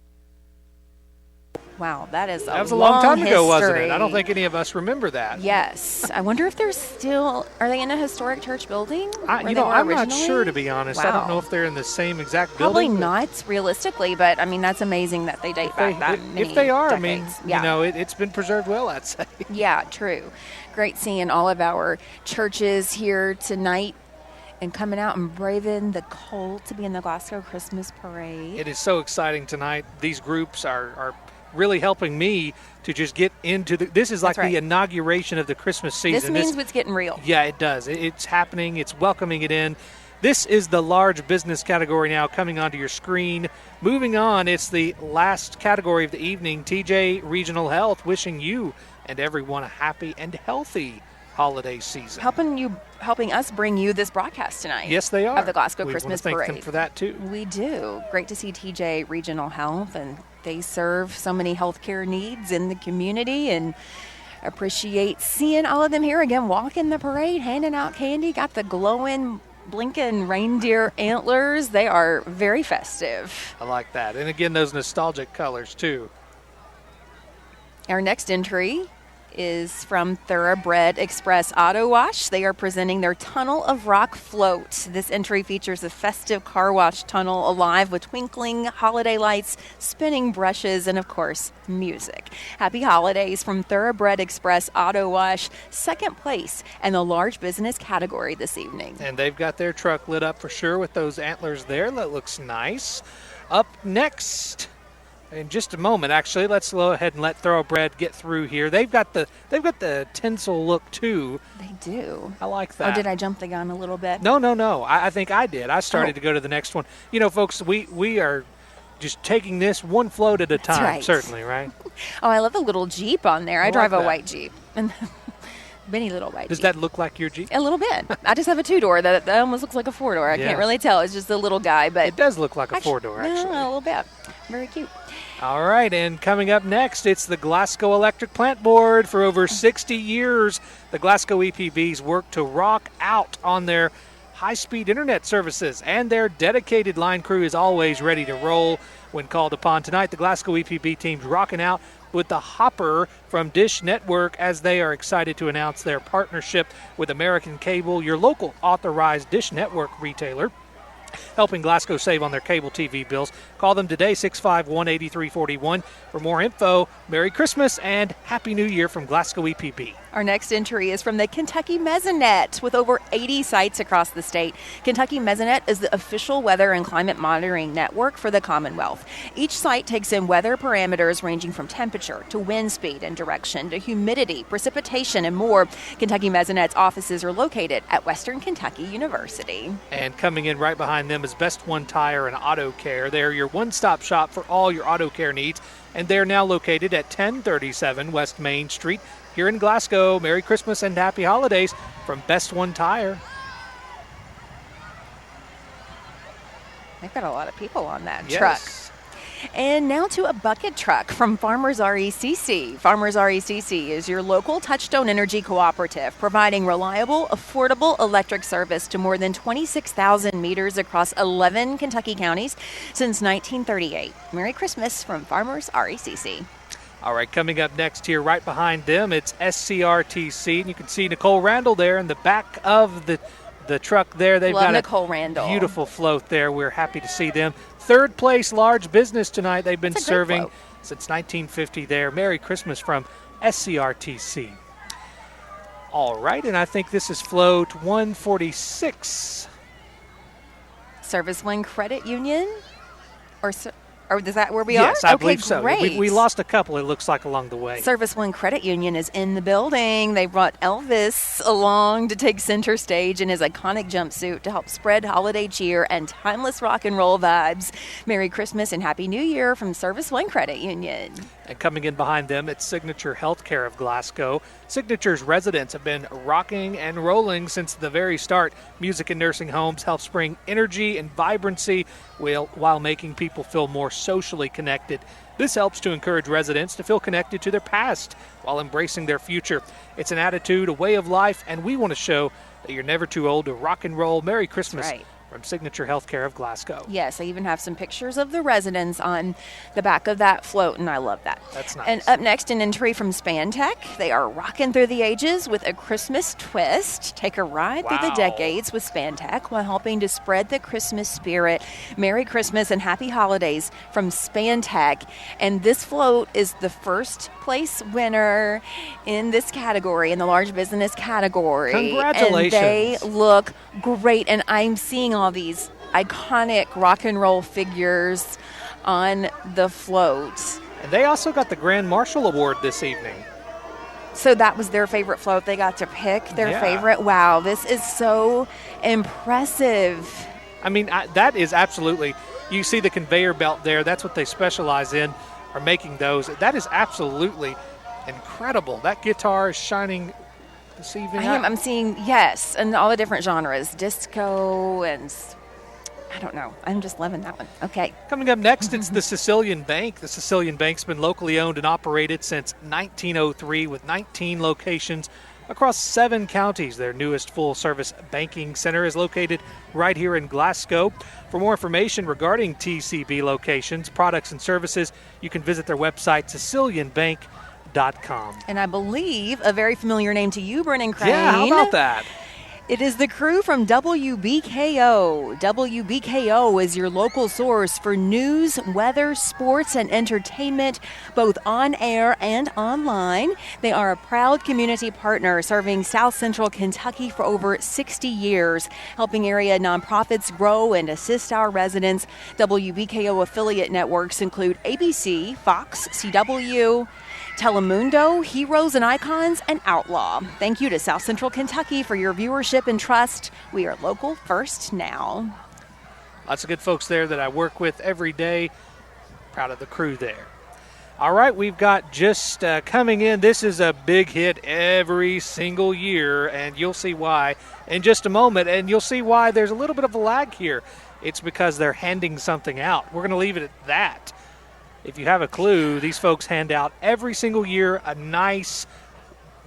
Speaker 2: Wow, that is
Speaker 1: That was a long time ago, wasn't it?
Speaker 2: history.
Speaker 1: I don't think any of us remember that.
Speaker 2: Yes. I wonder if there's still, are they in a historic church building? where they were
Speaker 1: I'm not
Speaker 2: originally?
Speaker 1: sure, to be honest. I
Speaker 2: Wow.
Speaker 1: don't know if they're in the same exact
Speaker 2: Probably
Speaker 1: building.
Speaker 2: not realistically, but I mean, that's amazing that they date back that many
Speaker 1: If they are, I mean,
Speaker 2: decades. Yeah.
Speaker 1: it's been preserved well, I'd say.
Speaker 2: Yeah, true. Great seeing all of our churches here tonight and coming out and braving the cold to be in the Glasgow Christmas Parade.
Speaker 1: It is so exciting tonight. These groups are really helping me to just get into this is like
Speaker 2: That's right.
Speaker 1: the inauguration of the Christmas season.
Speaker 2: This means it's getting real.
Speaker 1: Yeah, it does. It's happening. It's welcoming it in. This is the large business category now coming onto your screen. Moving on, it's the last category of the evening, TJ Regional Health, wishing you and everyone a happy and healthy holiday season.
Speaker 2: Helping us bring you this broadcast tonight.
Speaker 1: Yes, they are.
Speaker 2: Of the Glasgow
Speaker 1: We
Speaker 2: Christmas
Speaker 1: want to thank
Speaker 2: Parade.
Speaker 1: them for that, too.
Speaker 2: We do. Great to see TJ Regional Health, and they serve so many healthcare needs in the community, and appreciate seeing all of them here again, walking the parade, handing out candy, got the glowing, blinking reindeer antlers. They are very festive.
Speaker 1: I like that. And again, those nostalgic colors, too.
Speaker 2: Our next entry is from Thoroughbred Express Auto Wash. They are presenting their Tunnel of Rock float. This entry features a festive car wash tunnel alive with twinkling holiday lights, spinning brushes, and of course, music. Happy holidays from Thoroughbred Express Auto Wash, second place in the large business category this evening.
Speaker 1: And they've got their truck lit up for sure with those antlers there. That looks nice. Up next, in just a moment, actually, let's go ahead and let Thoroughbred get through here. They've got the tinsel look too.
Speaker 2: They do.
Speaker 1: I like that.
Speaker 2: Oh, did I jump the gun a little bit?
Speaker 1: No. I think I did. I started to go to the next one. You know, folks, we are just taking this one float at a time.
Speaker 2: right.
Speaker 1: Certainly, right?
Speaker 2: Oh, I love the little Jeep on there. I
Speaker 1: like
Speaker 2: drive a
Speaker 1: that.
Speaker 2: white Jeep. And many little white
Speaker 1: Does
Speaker 2: Jeep.
Speaker 1: that look like your Jeep?
Speaker 2: A little bit. I just have a two-door that almost looks like a four-door. I
Speaker 1: Yeah.
Speaker 2: can't really tell. It's just a little guy, but
Speaker 1: It does look like a
Speaker 2: Actu-
Speaker 1: four-door, actually.
Speaker 2: Yeah, a little bit. Very cute.
Speaker 1: All right, and coming up next, it's the Glasgow Electric Plant Board. For over 60 years, the Glasgow EPBs work to rock out on their high-speed internet services, and their dedicated line crew is always ready to roll when called upon. Tonight, the Glasgow EPB team's rocking out with the Hopper from Dish Network as they are excited to announce their partnership with American Cable, your local authorized Dish Network retailer, helping Glasgow save on their cable TV bills. Call them today, 651-8341. For more info, Merry Christmas and Happy New Year from Glasgow EPB.
Speaker 2: Our next entry is from the Kentucky Mesonet. With over 80 sites across the state, Kentucky Mesonet is the official weather and climate monitoring network for the Commonwealth. Each site takes in weather parameters ranging from temperature to wind speed and direction to humidity, precipitation, and more. Kentucky Mesonet's offices are located at Western Kentucky University.
Speaker 1: And coming in right behind them is Best One Tire and Auto Care. They're your one-stop shop for all your auto care needs, and they're now located at 1037 West Main Street here in Glasgow. Merry Christmas and Happy Holidays from Best One Tire.
Speaker 2: They've got a lot of people on that
Speaker 1: Yes.
Speaker 2: truck. And now to a bucket truck from Farmers RECC. Farmers RECC is your local Touchstone Energy cooperative, providing reliable, affordable electric service to more than 26,000 meters across 11 Kentucky counties since 1938. Merry Christmas from Farmers RECC.
Speaker 1: All right, coming up next here, right behind them, it's SCRTC. And you can see Nicole Randall there in the back of the truck there. They've
Speaker 2: Love
Speaker 1: got
Speaker 2: Nicole Randall.
Speaker 1: Beautiful float there. We're happy to see them. Third place large business tonight. They've been serving since 1950 there. Merry Christmas from SCRTC. All right, and I think this is float 146.
Speaker 2: Service One Credit Union? Or is that where we are?
Speaker 1: Yes, I believe so.
Speaker 2: Great.
Speaker 1: We lost a couple, it looks like, along the way.
Speaker 2: Service One Credit Union is in the building. They brought Elvis along to take center stage in his iconic jumpsuit to help spread holiday cheer and timeless rock and roll vibes. Merry Christmas and Happy New Year from Service One Credit Union.
Speaker 1: And coming in behind them, it's Signature Healthcare of Glasgow. Signature's residents have been rocking and rolling since the very start. Music in nursing homes helps bring energy and vibrancy while making people feel more socially connected. This helps to encourage residents to feel connected to their past while embracing their future. It's an attitude, a way of life, and we want to show that you're never too old to rock and roll. Merry Christmas.
Speaker 2: That's right.
Speaker 1: From Signature Healthcare of Glasgow.
Speaker 2: Yes, I even have some pictures of the residents on the back of that float, and I love that.
Speaker 1: That's nice.
Speaker 2: And up next, an entry from Spantech. They are rocking through the ages with a Christmas twist. Take a ride through the decades with Spantech while helping to spread the Christmas spirit. Merry Christmas and Happy Holidays from Spantech. And this float is the first place winner in this category, in the large business category.
Speaker 1: Congratulations.
Speaker 2: And they look great, and I'm seeing all these iconic rock and roll figures on the float.
Speaker 1: And they also got the Grand Marshal Award this evening.
Speaker 2: So that was their favorite float. They got to pick their favorite. Wow, this is so impressive.
Speaker 1: I mean, that is absolutely, you see the conveyor belt there. That's what they specialize in, are making those. That is absolutely incredible. That guitar is shining this evening.
Speaker 2: I'm seeing, yes, and all the different genres, disco and I don't know. I'm just loving that one. Okay.
Speaker 1: Coming up next, it's the Sicilian Bank. The Sicilian Bank's been locally owned and operated since 1903 with 19 locations across 7 counties. Their newest full-service banking center is located right here in Glasgow. For more information regarding TCB locations, products, and services, you can visit their website, SicilianBank.com.
Speaker 2: And I believe a very familiar name to you, Brennan Crane.
Speaker 1: Yeah, how about that?
Speaker 2: It is the crew from WBKO. WBKO is your local source for news, weather, sports, and entertainment, both on air and online. They are a proud community partner serving South Central Kentucky for over 60 years, helping area nonprofits grow and assist our residents. WBKO affiliate networks include ABC, Fox, CW, Telemundo, Heroes and Icons, and Outlaw. Thank you to South Central Kentucky for your viewership and trust. We are local first now.
Speaker 1: Lots of good folks there that I work with every day. Proud of the crew there. All right, we've got just coming in. This is a big hit every single year, and you'll see why in just a moment. And you'll see why there's a little bit of a lag here. It's because they're handing something out. We're going to leave it at that. If you have a clue, these folks hand out every single year a nice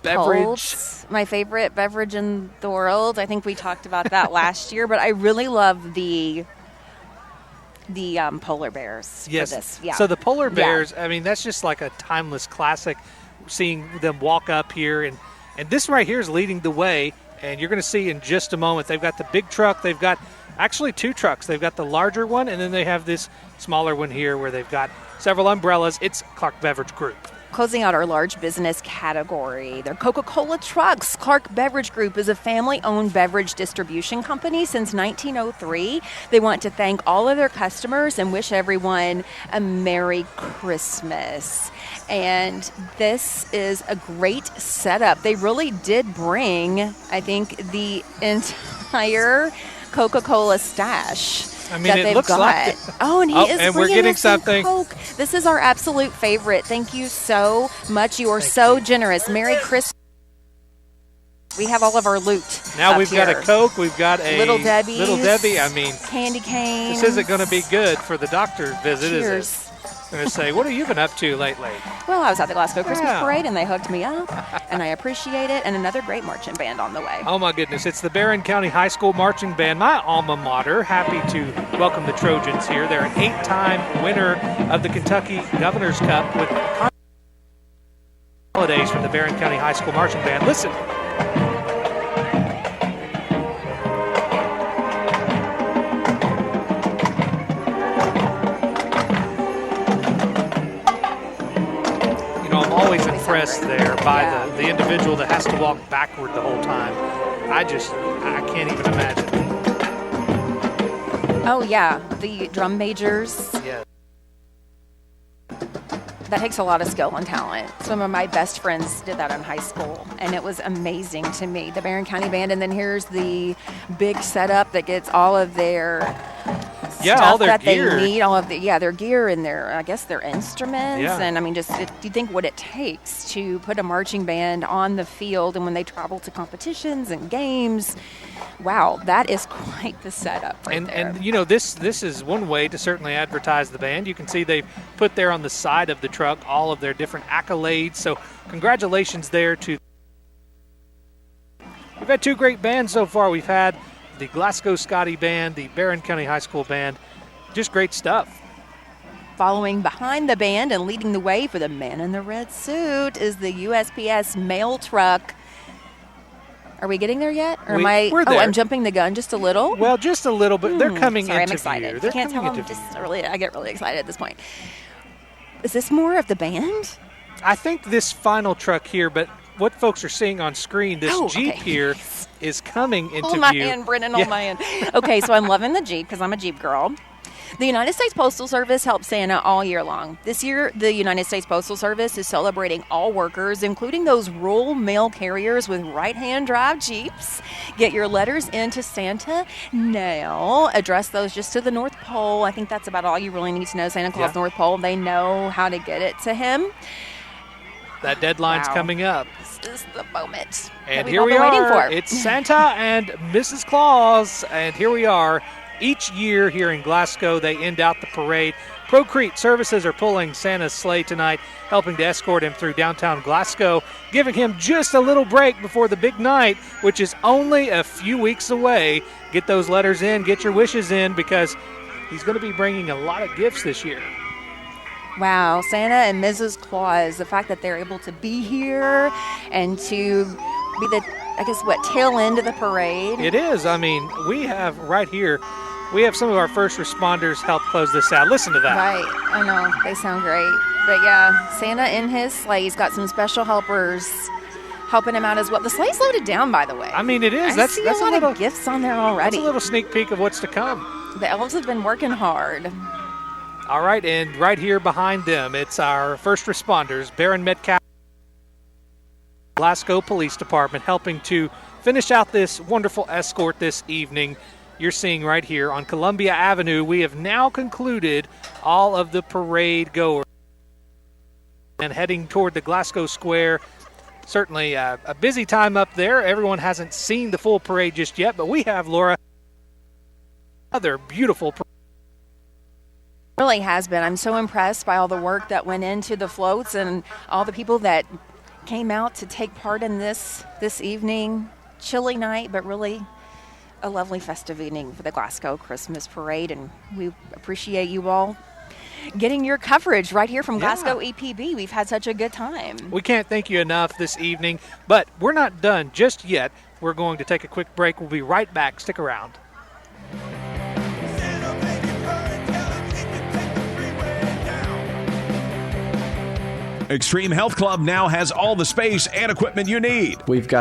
Speaker 1: beverage.
Speaker 2: Colts, my favorite beverage in the world. I think we talked about that last year, but I really love the polar bears
Speaker 1: yes.
Speaker 2: for this. Yeah.
Speaker 1: So the polar bears, I mean, that's just like a timeless classic, seeing them walk up here. And this right here is leading the way, and you're going to see in just a moment. They've got the big truck. They've got actually 2 trucks. They've got the larger one, and then they have this smaller one here where they've got several umbrellas. It's Clark Beverage Group.
Speaker 2: Closing out our large business category, they're Coca-Cola trucks. Clark Beverage Group is a family-owned beverage distribution company since 1903. They want to thank all of their customers and wish everyone a Merry Christmas. And this is a great setup. They really did bring, I think, the entire Coca-Cola stash.
Speaker 1: I mean, it looks like it.
Speaker 2: Oh, and
Speaker 1: and we're getting something.
Speaker 2: Coke. This is our absolute favorite. Thank you so much. You are so generous. Merry Christmas. We have all of our loot.
Speaker 1: Now we've got
Speaker 2: here.
Speaker 1: a Coke. We've got a
Speaker 2: Little Debbie.
Speaker 1: I mean,
Speaker 2: candy canes.
Speaker 1: This isn't going to be good for the doctor's visit,
Speaker 2: Cheers.
Speaker 1: is it? I'm going to say, what have you been up to lately?
Speaker 2: Well, I was at the Glasgow Christmas Parade, and they hooked me up, and I appreciate it, and another great marching band on the way.
Speaker 1: Oh, my goodness. It's the Barron County High School Marching Band, my alma mater. Happy to welcome the Trojans here. They're an 8-time winner of the Kentucky Governor's Cup with holidays from the Barron County High School Marching Band. Listen. I'm always impressed there by the individual that has to walk backward the whole time. I can't even imagine.
Speaker 2: Oh, yeah, the drum majors.
Speaker 1: Yeah.
Speaker 2: That takes a lot of skill and talent. Some of my best friends did that in high school, and it was amazing to me. The Barron County Band, and then here's the big setup that gets all of their stuff
Speaker 1: all their
Speaker 2: that
Speaker 1: gear.
Speaker 2: they need, all of their gear and their instruments.
Speaker 1: Yeah.
Speaker 2: And I mean, just you think what it takes to put a marching band on the field, and when they travel to competitions and games. Wow, that is quite the setup there.
Speaker 1: And this is one way to certainly advertise the band. You can see they've put there on the side of the truck all of their different accolades. So congratulations there to. We've had two great bands so far. We've had the Glasgow Scotty Band, the Barron County High School Band. Just great stuff.
Speaker 2: Following behind the band and leading the way for the man in the red suit is the USPS mail truck. Are we getting there yet? Or
Speaker 1: we're there.
Speaker 2: Oh, I'm jumping the gun just a little.
Speaker 1: Well, just a little bit. They're coming
Speaker 2: Sorry,
Speaker 1: into
Speaker 2: I'm excited.
Speaker 1: view. They're
Speaker 2: I can't tell. I get really excited at this point. Is this more of the band?
Speaker 1: I think this final truck here, but what folks are seeing on screen, this Jeep here is coming into view.
Speaker 2: Hold my hand, Brennan, hold my hand. Okay, so I'm loving the Jeep because I'm a Jeep girl. The United States Postal Service helps Santa all year long. This year, the United States Postal Service is celebrating all workers, including those rural mail carriers with right-hand drive Jeeps. Get your letters into Santa now. Address those just to the North Pole. I think that's about all you really need to know. Santa Claus North Pole. They know how to get it to him.
Speaker 1: That deadline's coming up.
Speaker 2: This is the moment
Speaker 1: and
Speaker 2: that
Speaker 1: here
Speaker 2: we've
Speaker 1: we
Speaker 2: all been
Speaker 1: are.
Speaker 2: waiting for.
Speaker 1: It's Santa and Mrs. Claus, and here we are. Each year here in Glasgow, they end out the parade. Procrete Services are pulling Santa's sleigh tonight, helping to escort him through downtown Glasgow, giving him just a little break before the big night, which is only a few weeks away. Get those letters in, get your wishes in, because he's going to be bringing a lot of gifts this year.
Speaker 2: Wow, Santa and Mrs. Claus, the fact that they're able to be here and to be the, tail end of the parade.
Speaker 1: It is. I mean, we have right here, we have some of our first responders help close this out. Listen to that.
Speaker 2: Right. I know. They sound great. But yeah, Santa in his sleigh, he's got some special helpers helping him out as well. The sleigh's loaded down, by the way.
Speaker 1: I mean, it is.
Speaker 2: That's a lot of gifts on there already.
Speaker 1: That's a little sneak peek of what's to come.
Speaker 2: The elves have been working hard.
Speaker 1: All right, and right here behind them, it's our first responders, Baron Metcalf, Glasgow Police Department, helping to finish out this wonderful escort this evening. You're seeing right here on Columbia Avenue, we have now concluded all of the parade goers and heading toward the Glasgow Square. Certainly a busy time up there. Everyone hasn't seen the full parade just yet, but we have, Laura, another beautiful parade.
Speaker 2: Really has been. I'm so impressed by all the work that went into the floats and all the people that came out to take part in this evening. Chilly night, but really a lovely festive evening for the Glasgow Christmas Parade, and we appreciate you all getting your coverage right here from Glasgow EPB. We've had such a good time.
Speaker 1: We can't thank you enough this evening, but we're not done just yet. We're going to take a quick break. We'll be right back. Stick around.
Speaker 3: Extreme Health Club now has all the space and equipment you need.
Speaker 4: We've got